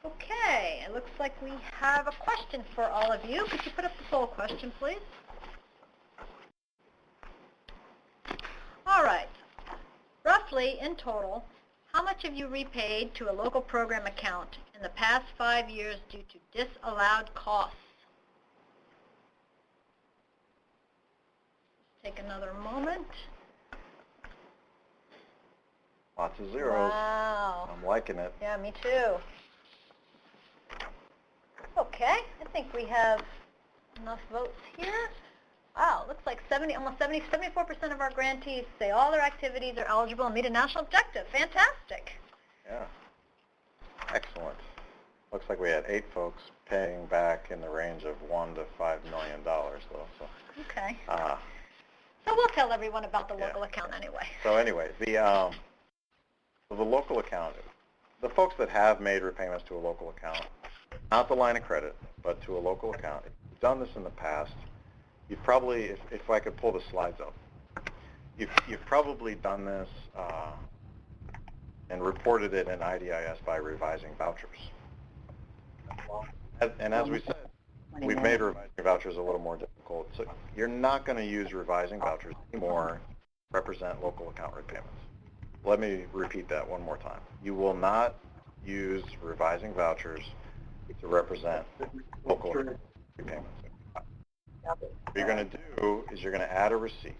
Speaker 2: Okay, it looks like we have a question for all of you. Could you put up the poll question, please? All right. Roughly, in total, how much have you repaid to a local program account in the past 5 years due to disallowed costs? Take another moment.
Speaker 3: Lots of zeros.
Speaker 2: Wow.
Speaker 3: I'm liking it.
Speaker 2: Yeah, me too. Okay, I think we have enough votes here. Wow, looks like 74% of our grantees say all their activities are eligible and meet a national objective. Fantastic.
Speaker 3: Yeah. Excellent. Looks like we had 8 folks paying back in the range of $1 to $5 million, though. So.
Speaker 2: Okay. So we'll tell everyone about the local
Speaker 3: Yeah.
Speaker 2: account anyway.
Speaker 3: So anyway, the local account, the folks that have made repayments to a local account, not the line of credit, but to a local account, if you've done this in the past, you've probably, if I could pull the slides up, you've probably done this and reported it in IDIS by revising vouchers. And as we said, we've made revising vouchers a little more difficult. So you're not going to use revising vouchers anymore to represent local account repayments. Let me repeat that one more time. You will not use revising vouchers to represent local account repayments. What you're going to do is you're going to add a receipt.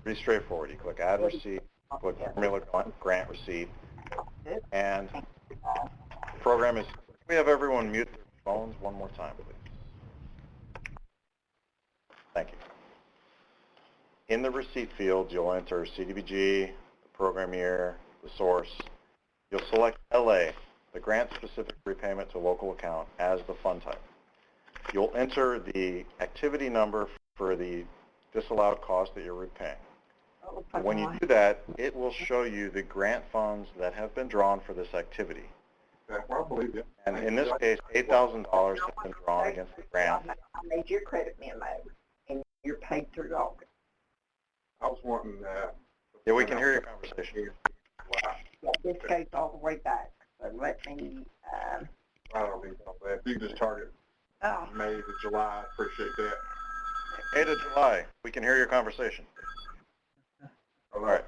Speaker 3: Pretty straightforward. You click Add Receipt, click Formula Grant Receipt, and the program is, can we have everyone mute their phones one more time, please? Thank you. In the receipt field, you'll enter CDBG, the program year, the source. You'll select LA, the grant-specific repayment to local account, as the fund type. You'll enter the activity number for the disallowed cost that you're repaying. When you do that, it will show you the grant funds that have been drawn for this activity. And in this case, $8,000 has been drawn against the grant.
Speaker 4: I made your credit memo, and you're paid through August.
Speaker 5: I was wanting that.
Speaker 3: Yeah, we can hear your conversation.
Speaker 4: Yeah, this goes all the way back, so let me,
Speaker 5: I don't need all that. If you can just target May to July, I appreciate that.
Speaker 3: May to July, we can hear your conversation. All right.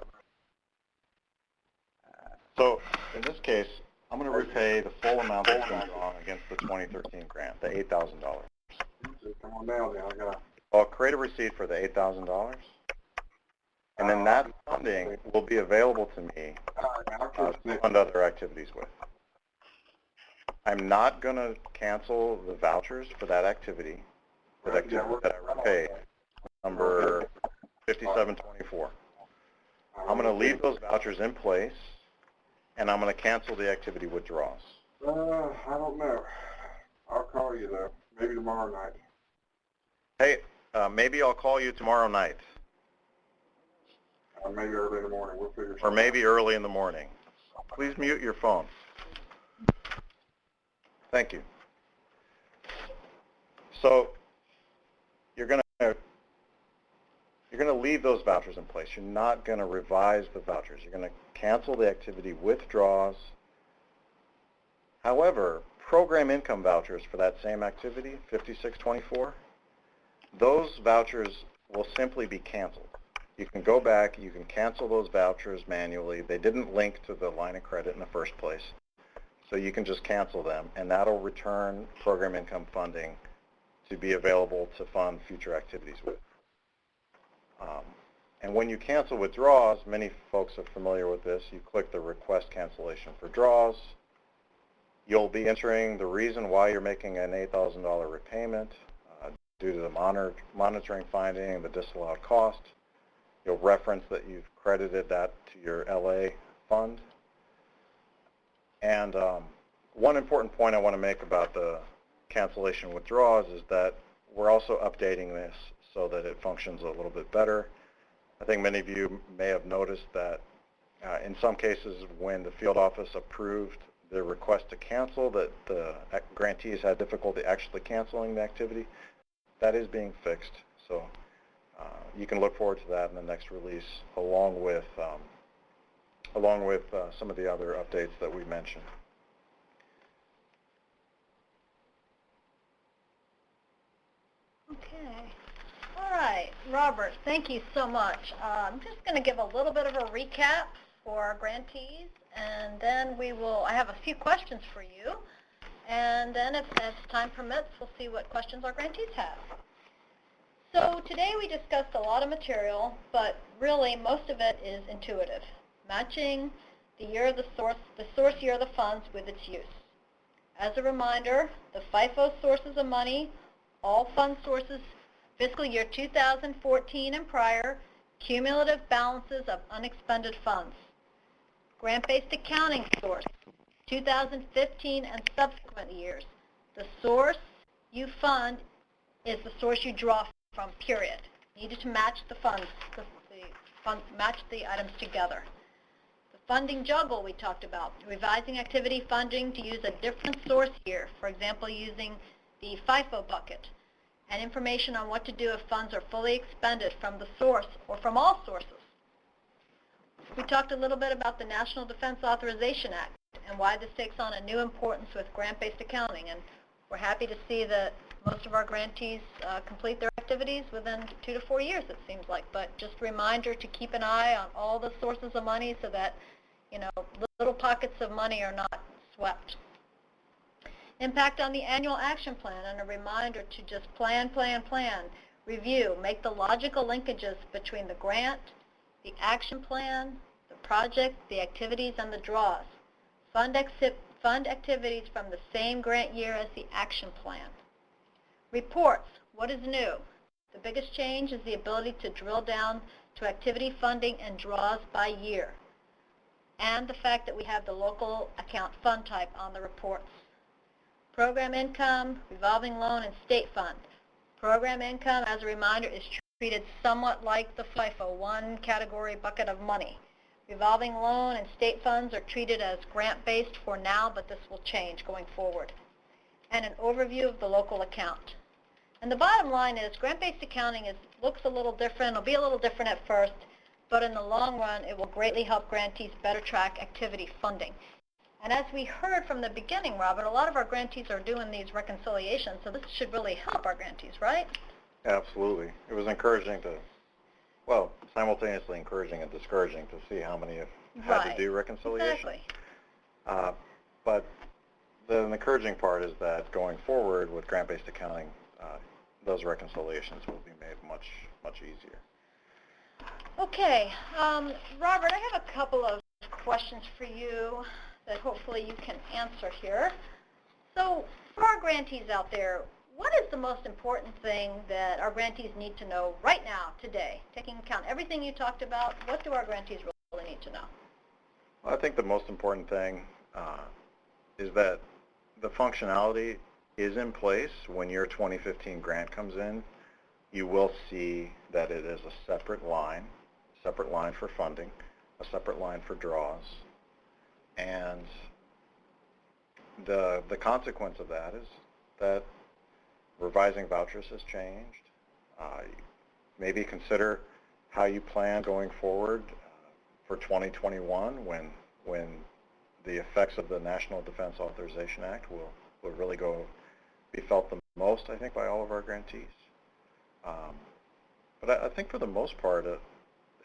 Speaker 3: So in this case, I'm going to repay the full amount that's been drawn against the 2013 grant, the $8,000.
Speaker 5: Come on down there, I gotta.
Speaker 3: I'll create a receipt for the $8,000, and then that funding will be available to me to fund other activities with. I'm not going to cancel the vouchers for that activity, that I repaid, number 5724. I'm going to leave those vouchers in place, and I'm going to cancel the activity withdrawals.
Speaker 5: I don't know. I'll call you though, maybe tomorrow night.
Speaker 3: Hey, maybe I'll call you tomorrow night.
Speaker 5: Maybe early in the morning, we'll figure something
Speaker 3: Or maybe early in the morning. Please mute your phone. Thank you. So you're going to leave those vouchers in place. You're not going to revise the vouchers. You're going to cancel the activity withdrawals. However, program income vouchers for that same activity, 5624, those vouchers will simply be canceled. You can go back, you can cancel those vouchers manually. They didn't link to the line of credit in the first place. So you can just cancel them, and that'll return program income funding to be available to fund future activities with. And when you cancel withdrawals, many folks are familiar with this, you click the request cancellation for draws. You'll be entering the reason why you're making an $8,000 repayment due to the monitoring finding and the disallowed cost. You'll reference that you've credited that to your LA fund. And one important point I want to make about the cancellation withdrawals is that we're also updating this so that it functions a little bit better. I think many of you may have noticed that in some cases when the field office approved the request to cancel, that the grantees had difficulty actually canceling the activity. That is being fixed. So you can look forward to that in the next release along with some of the other updates that we mentioned.
Speaker 2: Okay. All right, Robert, thank you so much. I'm just going to give a little bit of a recap for our grantees, and then I have a few questions for you, and then as time permits, we'll see what questions our grantees have. So today we discussed a lot of material, but really most of it is intuitive, matching the year of the source year of the funds with its use. As a reminder, the FIFO sources of money, all fund sources, fiscal year 2014 and prior, cumulative balances of unexpended funds. Grant-based accounting source, 2015 and subsequent years. The source you fund is the source you draw from, period. Needed to match the funds, match the items together. The funding juggle we talked about, revising activity funding to use a different source year, for example, using the FIFO bucket, and information on what to do if funds are fully expended from the source or from all sources. We talked a little bit about the National Defense Authorization Act and why this takes on a new importance with grant-based accounting, and we're happy to see that most of our grantees complete their activities within 2 to 4 years, it seems like. But just a reminder to keep an eye on all the sources of money so that, little pockets of money are not swept. Impact on the annual action plan, and a reminder to just plan, review, make the logical linkages between the grant, the action plan, the project, the activities, and the draws. Fund activities from the same grant year as the action plan. Reports, what is new? The biggest change is the ability to drill down to activity funding and draws by year, and the fact that we have the local account fund type on the reports. Program income, revolving loan, and state fund. Program income, as a reminder, is treated somewhat like the FIFO, one category bucket of money. Revolving loan and state funds are treated as grant-based for now, but this will change going forward. And an overview of the local account. And the bottom line is grant-based accounting looks a little different. It'll be a little different at first, but in the long run, it will greatly help grantees better track activity funding. And as we heard from the beginning, Robert, a lot of our grantees are doing these reconciliations, so this should really help our grantees, right?
Speaker 3: Absolutely. It was encouraging simultaneously encouraging and discouraging to see how many have had to do reconciliation.
Speaker 2: Exactly.
Speaker 3: But the encouraging part is that going forward with grant-based accounting, those reconciliations will be made much easier.
Speaker 2: Okay, Robert, I have a couple of questions for you that hopefully you can answer here. So for our grantees out there, what is the most important thing that our grantees need to know right now, today? Taking into account everything you talked about, what do our grantees really need to know?
Speaker 3: Well, I think the most important thing is that the functionality is in place. When your 2015 grant comes in, you will see that it is a separate line for funding, a separate line for draws, and the consequence of that is that revising vouchers has changed. Maybe consider how you plan going forward for 2021 when the effects of the National Defense Authorization Act will really be felt the most, I think, by all of our grantees. But I think for the most part,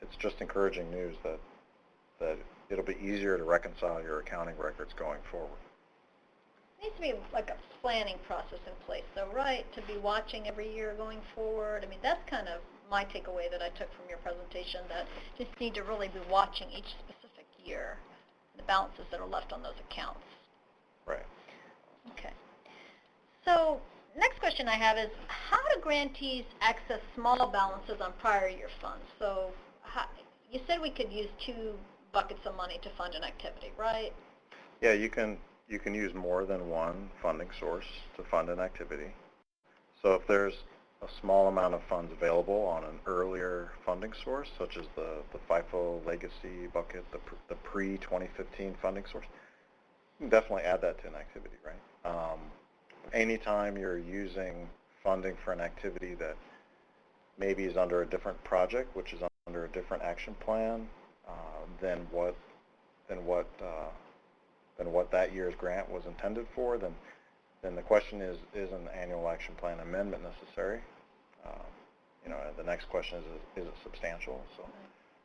Speaker 3: it's just encouraging news that it'll be easier to reconcile your accounting records going forward.
Speaker 2: There needs to be like a planning process in place, though, right? To be watching every year going forward. I mean, that's kind of my takeaway that I took from your presentation, that just need to really be watching each specific year, the balances that are left on those accounts.
Speaker 3: Right.
Speaker 2: Okay. So next question I have is, how do grantees access small balances on prior year funds? So you said we could use 2 buckets of money to fund an activity, right?
Speaker 3: Yeah, you can use more than one funding source to fund an activity. So if there's a small amount of funds available on an earlier funding source, such as the FIFO legacy bucket, the pre-2015 funding source, you can definitely add that to an activity, right? Anytime you're using funding for an activity that maybe is under a different project, which is under a different action plan than what that year's grant was intended for, then the question is an annual action plan amendment necessary? The next question is it substantial? So,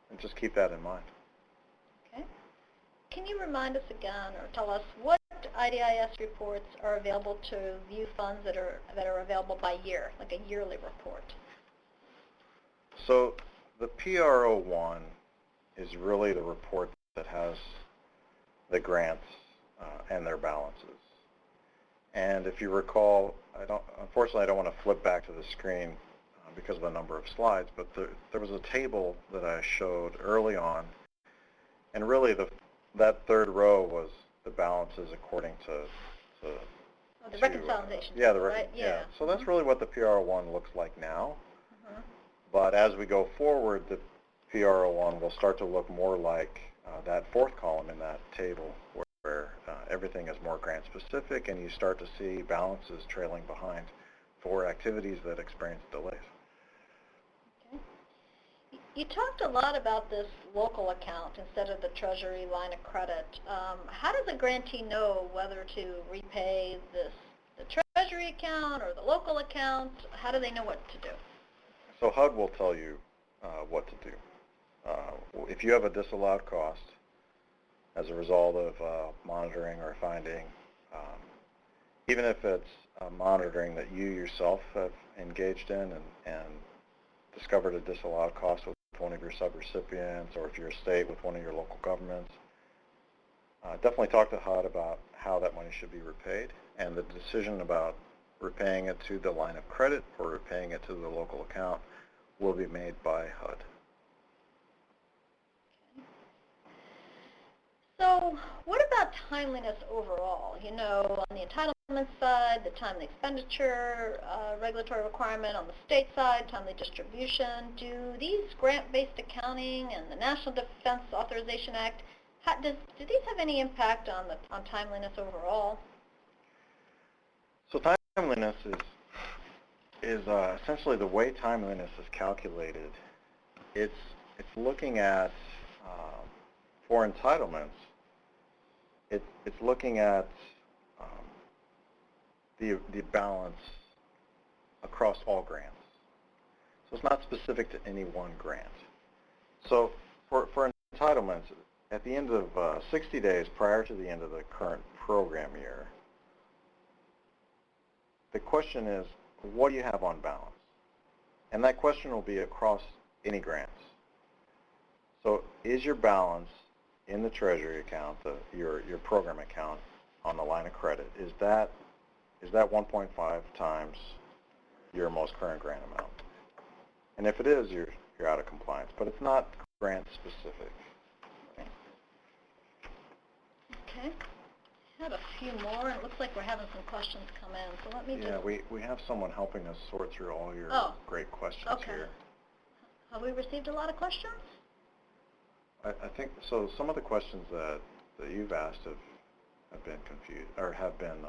Speaker 3: and just keep that in mind.
Speaker 2: Okay. Can you remind us again, or tell us what IDIS reports are available to view funds that are available by year, like a yearly report?
Speaker 3: So the PRO1 is really the report that has the grants and their balances. And if you recall, unfortunately I don't want to flip back to the screen because of the number of slides, but there was a table that I showed early on, and really that third row was the balances according to
Speaker 2: the reconciliation.
Speaker 3: Yeah,
Speaker 2: right?
Speaker 3: Yeah. So that's really what the PRO1 looks like now. But as we go forward, the PRO1 will start to look more like that fourth column in that table, where everything is more grant specific, and you start to see balances trailing behind for activities that experience delays.
Speaker 2: Okay. You talked a lot about this local account instead of the Treasury line of credit. How does a grantee know whether to repay the Treasury account or the local account? How do they know what to do?
Speaker 3: So HUD will tell you what to do. If you have a disallowed cost as a result of monitoring or finding, even if it's monitoring that you yourself have engaged in and discovered a disallowed cost with one of your subrecipients, or if you're a state with one of your local governments, definitely talk to HUD about how that money should be repaid, and the decision about repaying it to the line of credit or repaying it to the local account will be made by HUD.
Speaker 2: So what about timeliness overall? On the entitlement side, the timely expenditure regulatory requirement, on the state side, timely distribution. Do these grant-based accounting and the National Defense Authorization Act, do these have any impact on timeliness overall?
Speaker 3: So timeliness is essentially the way timeliness is calculated. It's looking at, for entitlements, it's looking at the balance across all grants. So it's not specific to any one grant. So for entitlements, at the end of 60 days prior to the end of the current program year, the question is, what do you have on balance? And that question will be across any grants. So is your balance in the Treasury account, your program account on the line of credit, is that 1.5 times your most current grant amount? And if it is, you're out of compliance, but it's not grant specific.
Speaker 2: Okay. I have a few more, and it looks like we're having some questions come in, so let me just...
Speaker 3: Yeah, we have someone helping us sort through all your great questions here.
Speaker 2: Have we received a lot of questions?
Speaker 3: I think, so some of the questions that you've asked have been confused, or have been...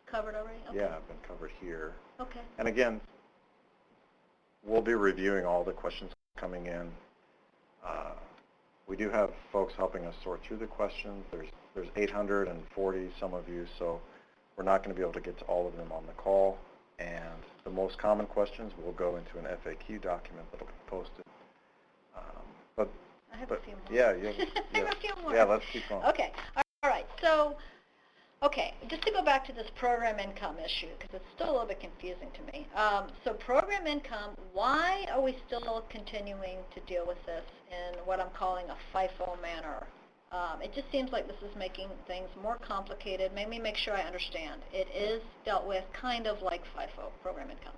Speaker 2: covered already? Okay.
Speaker 3: Yeah, have been covered here.
Speaker 2: Okay.
Speaker 3: And again, we'll be reviewing all the questions coming in. We do have folks helping us sort through the questions. There's 840 some of you, so we're not going to be able to get to all of them on the call. And the most common questions will go into an FAQ document that will be posted.
Speaker 2: I have a few more.
Speaker 3: Yeah,
Speaker 2: I have a few more.
Speaker 3: Yeah, let's keep going.
Speaker 2: Okay. All right. So, okay, just to go back to this program income issue, because it's still a little bit confusing to me. So program income, why are we still continuing to deal with this in what I'm calling a FIFO manner? It just seems like this is making things more complicated. Let me make sure I understand. It is dealt with kind of like FIFO, program income.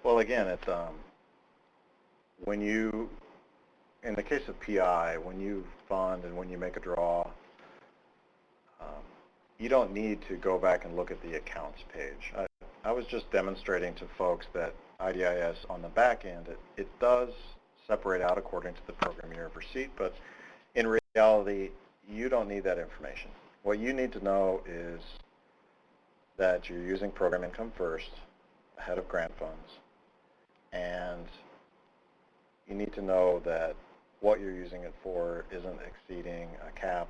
Speaker 3: Well, again, it's when you, in the case of PI, when you fund and when you make a draw, you don't need to go back and look at the accounts page. I was just demonstrating to folks that IDIS on the back end, it does separate out according to the program year of receipt, but in reality, you don't need that information. What you need to know is that you're using program income first, ahead of grant funds, and you need to know that what you're using it for isn't exceeding a cap,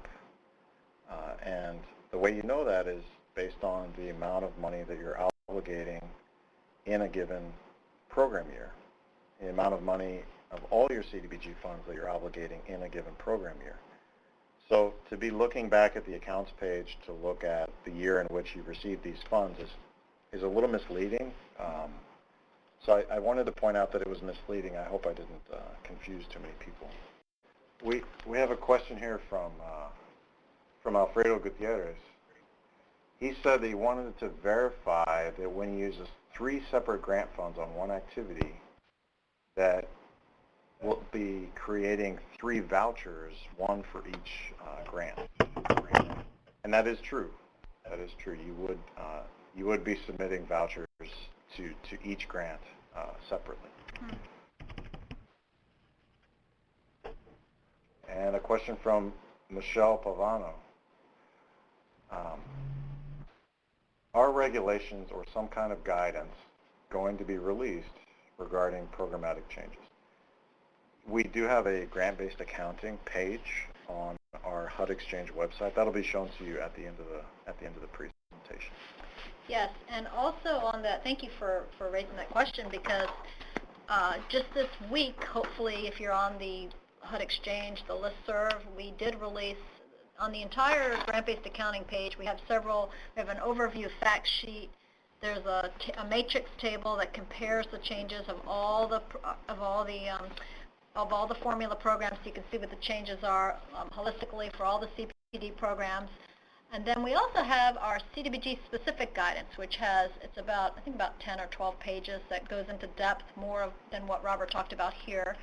Speaker 3: and the way you know that is based on the amount of money that you're obligating in a given program year, the amount of money of all your CDBG funds that you're obligating in a given program year. So to be looking back at the accounts page to look at the year in which you received these funds is a little misleading. So I wanted to point out that it was misleading. I hope I didn't confuse too many people. We have a question here from Alfredo Gutierrez. He said that he wanted to verify that when he uses 3 separate grant funds on one activity, that we'll be creating 3 vouchers, one for each grant. And that is true. That is true. You would be submitting vouchers to each grant separately. And a question from Michelle Pavano. Are regulations or some kind of guidance going to be released regarding programmatic changes? We do have a grant-based accounting page on our HUD Exchange website. That'll be shown to you at the end of the presentation.
Speaker 2: Yes, and also on that, thank you for raising that question, because just this week, hopefully, if you're on the HUD Exchange, the listserv, we did release on the entire grant-based accounting page. We have an overview fact sheet. There's a matrix table that compares the changes of all the formula programs, so you can see what the changes are holistically for all the CPD programs. And then we also have our CDBG specific guidance, which has, I think about 10 or 12 pages that goes into depth more than what Robert talked about here.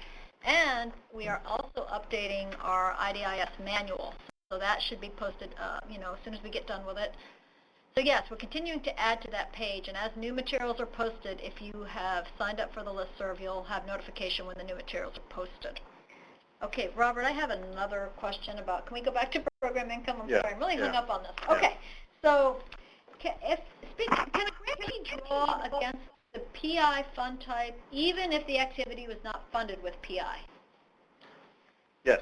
Speaker 2: And we are also updating our IDIS manual. So that should be posted, as soon as we get done with it. So yes, we're continuing to add to that page, and as new materials are posted, if you have signed up for the listserv, you'll have notification when the new materials are posted. Okay, Robert, I have another question about, can we go back to program income? I'm sorry, I'm really hung up on this. Okay, so can a grantee draw against the PI fund type, even if the activity was not funded with PI?
Speaker 3: Yes.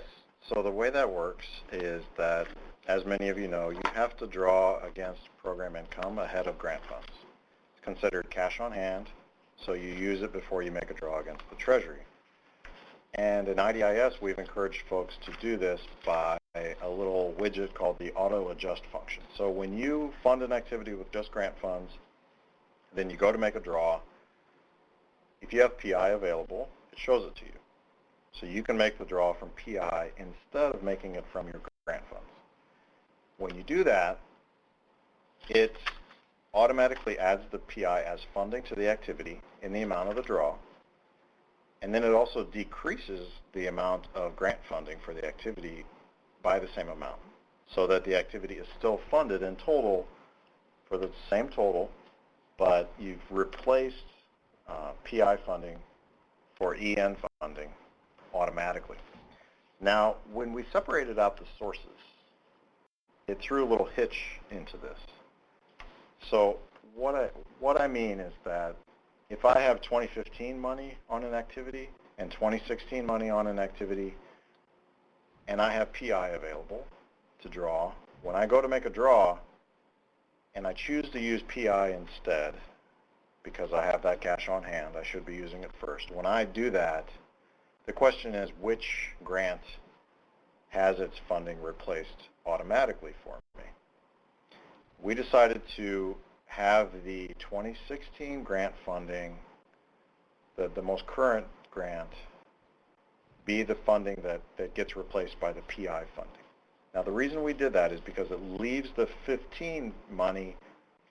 Speaker 3: So the way that works is that, as many of you know, you have to draw against program income ahead of grant funds. It's considered cash on hand, so you use it before you make a draw against the Treasury. And in IDIS, we've encouraged folks to do this by a little widget called the auto adjust function. So when you fund an activity with just grant funds, then you go to make a draw. If you have PI available, it shows it to you. So you can make the draw from PI instead of making it from your grant funds. When you do that, it automatically adds the PI as funding to the activity in the amount of the draw, and then it also decreases the amount of grant funding for the activity by the same amount, so that the activity is still funded in total for the same total, but you've replaced PI funding for EN funding automatically. Now, when we separated out the sources, it threw a little hitch into this. So what I mean is that if I have 2015 money on an activity and 2016 money on an activity, and I have PI available to draw, when I go to make a draw and I choose to use PI instead, because I have that cash on hand, I should be using it first. When I do that, the question is which grant has its funding replaced automatically for me? We decided to have the 2016 grant funding, the most current grant, be the funding that gets replaced by the PI funding. Now the reason we did that is because it leaves the 15 money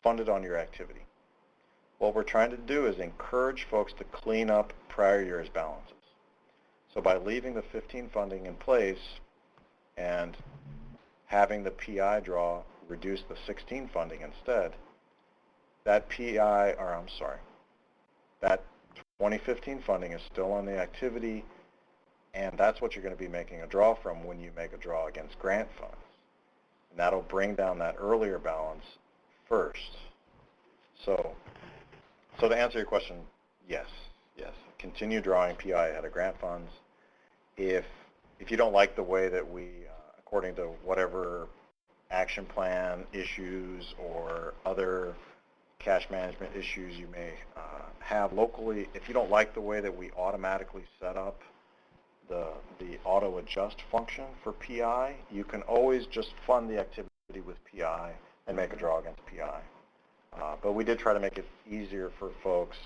Speaker 3: funded on your activity. What we're trying to do is encourage folks to clean up prior year's balances. So by leaving the 15 funding in place and having the PI draw reduce the 16 funding instead, that that 2015 funding is still on the activity, and that's what you're going to be making a draw from when you make a draw against grant funds. And that'll bring down that earlier balance first. So to answer your question, yes. Continue drawing PI ahead of grant funds. If you don't like the way that we, according to whatever action plan issues or other cash management issues you may have locally, if you don't like the way that we automatically set up the auto adjust function for PI, you can always just fund the activity with PI and make a draw against PI. But we did try to make it easier for folks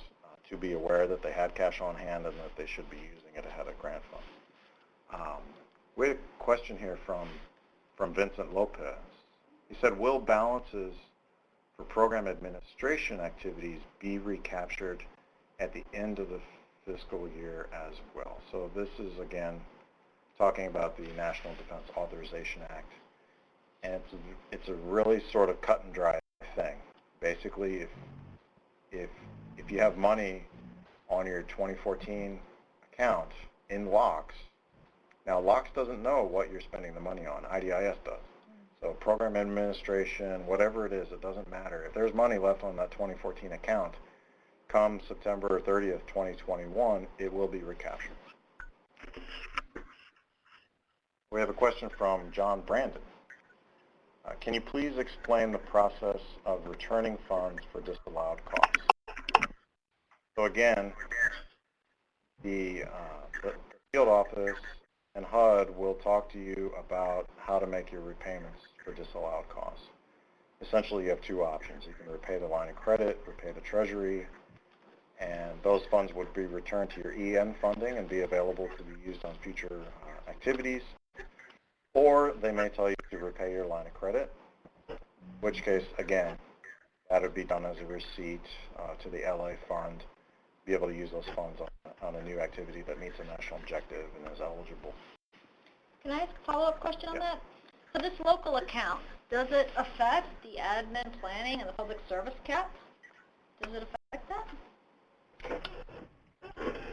Speaker 3: to be aware that they had cash on hand and that they should be using it ahead of grant funds. We had a question here from Vincent Lopez. He said, will balances for program administration activities be recaptured at the end of the fiscal year as well? So this is, again, talking about the National Defense Authorization Act. And it's a really sort of cut and dry thing. Basically, if you have money on your 2014 account in LOCS, now LOCS doesn't know what you're spending the money on, IDIS does. So program administration, whatever it is, it doesn't matter. If there's money left on that 2014 account, come September 30th, 2021, it will be recaptured. We have a question from John Brandon. Can you please explain the process of returning funds for disallowed costs? So again, the field office and HUD will talk to you about how to make your repayments for disallowed costs. Essentially, you have two options. You can repay the line of credit, repay the treasury, and those funds would be returned to your EN funding and be available to be used on future activities. Or they may tell you to repay your line of credit, in which case, again, that would be done as a receipt to the LA fund, be able to use those funds on a new activity that meets a national objective and is eligible.
Speaker 2: Can I ask a follow-up question on that? So this local account, does it affect the admin planning and the public service caps? Does it affect that?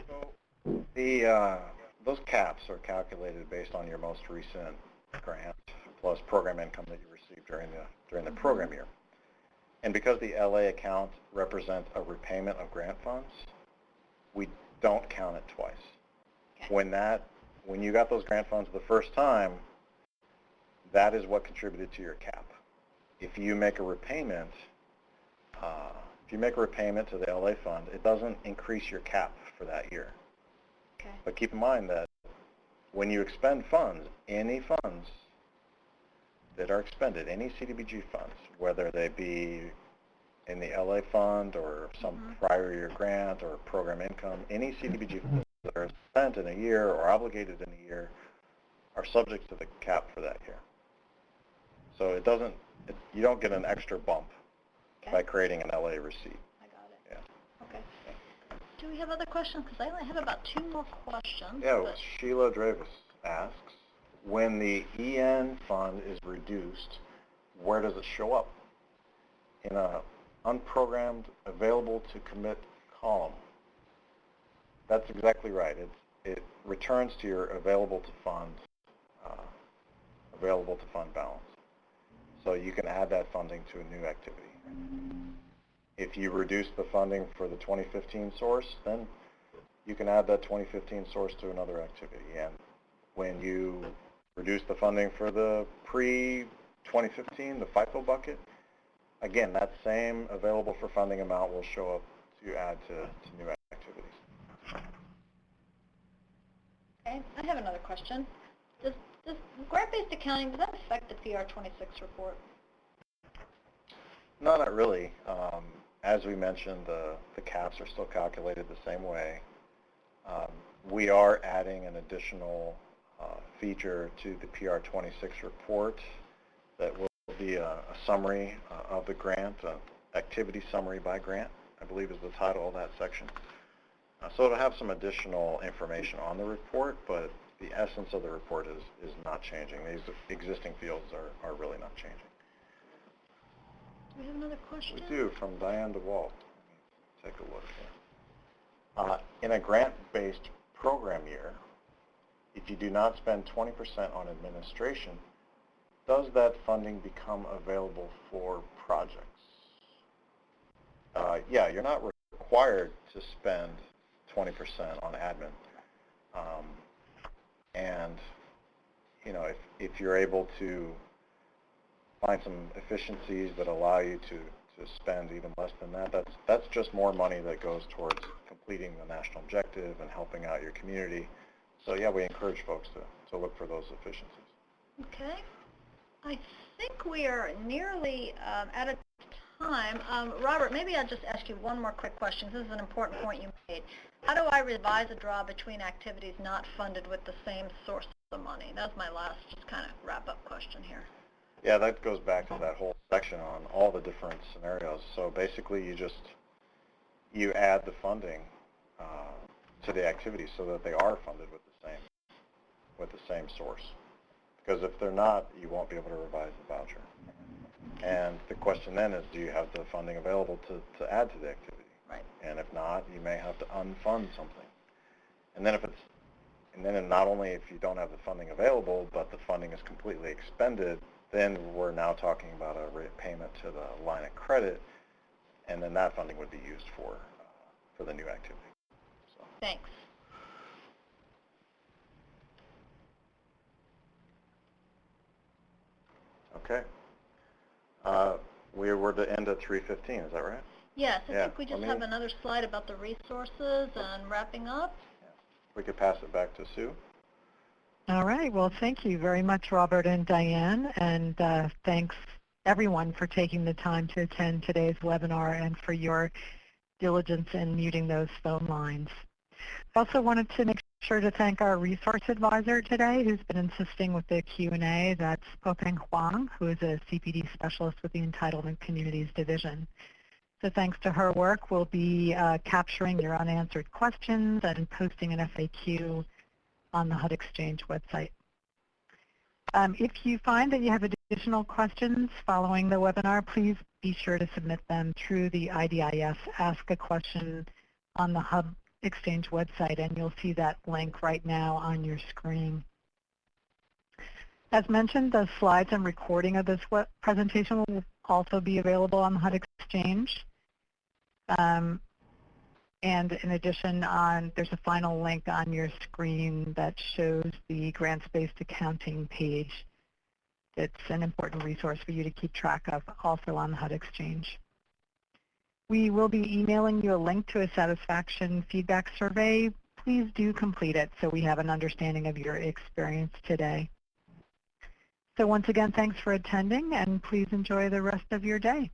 Speaker 3: So those caps are calculated based on your most recent grant plus program income that you received during the program year. And because the LA account represents a repayment of grant funds, we don't count it twice. Okay. When you got those grant funds the first time, that is what contributed to your cap. If you make a repayment, to the LA fund, it doesn't increase your cap for that year.
Speaker 2: Okay.
Speaker 3: But keep in mind that when you expend funds, any funds, that are expended, any CDBG funds, whether they be in the LA fund or some prior year grant or program income, any CDBG funds that are spent in a year or obligated in a year are subject to the cap for that year. So it doesn't, you don't get an extra bump by creating an LA receipt.
Speaker 2: I got it.
Speaker 3: Yeah.
Speaker 2: Okay. Do we have other questions? Because I only have about 2 more questions.
Speaker 3: Yeah, well, Sheila Dravis asks, when the EN fund is reduced, where does it show up? In a unprogrammed available to commit column. That's exactly right. It returns to your available to fund balance. So you can add that funding to a new activity. If you reduce the funding for the 2015 source, then you can add that 2015 source to another activity. And when you reduce the funding for the pre-2015, the FIFO bucket, again, that same available for funding amount will show up to add to new activities.
Speaker 2: Okay, I have another question. Does grant-based accounting, does that affect the PR26 report?
Speaker 3: No, not really. As we mentioned, the caps are still calculated the same way. We are adding an additional feature to the PR26 report that will be a summary of the grant, activity summary by grant, I believe is the title of that section. So it'll have some additional information on the report, but the essence of the report is not changing. These existing fields are really not changing.
Speaker 2: Do we have another question?
Speaker 3: We do, from Diane DeWalt. Take a look here. In a grant-based program year, if you do not spend 20% on administration, does that funding become available for projects? Yeah, you're not required to spend 20% on admin. And, you know, if you're able to find some efficiencies that allow you to spend even less than that, that's just more money that goes towards completing the national objective and helping out your community. So yeah, we encourage folks to look for those efficiencies.
Speaker 2: Okay. I think we are nearly out of time. Robert, maybe I'll just ask you one more quick question. This is an important point you made. How do I revise a draw between activities not funded with the same source of money? That was my last just kind of wrap-up question here.
Speaker 3: Yeah, that goes back to that whole section on all the different scenarios. So basically you add the funding to the activities so that they are funded with the same source. Because if they're not, you won't be able to revise the voucher. And the question then is, do you have the funding available to add to the activity?
Speaker 2: Right.
Speaker 3: And if not, you may have to unfund something. And then not only if you don't have the funding available, but the funding is completely expended, then we're now talking about a repayment to the line of credit, and then that funding would be used for the new activity. So.
Speaker 2: Thanks.
Speaker 3: Okay. We were to end at 3:15, is that right?
Speaker 2: Yes, I think we just have another slide about the resources and wrapping up.
Speaker 3: Yeah. We could pass it back to Sue.
Speaker 1: All right. Well, thank you very much, Robert and Diane, and thanks everyone for taking the time to attend today's webinar and for your diligence in muting those phone lines. I also wanted to make sure to thank our resource advisor today who's been assisting with the Q&A. That's Popeng Huang, who is a CPD specialist with the Entitlement Communities Division. So thanks to her work, we'll be capturing your unanswered questions and posting an FAQ on the HUD Exchange website. If you find that you have additional questions following the webinar, please be sure to submit them through the IDIS Ask a Question on the HUD Exchange website, and you'll see that link right now on your screen. As mentioned, the slides and recording of this presentation will also be available on the HUD Exchange. And in addition, there's a final link on your screen that shows the grants-based accounting page. It's an important resource for you to keep track of, also on the HUD Exchange. We will be emailing you a link to a satisfaction feedback survey. Please do complete it so we have an understanding of your experience today. So once again, thanks for attending, and please enjoy the rest of your day.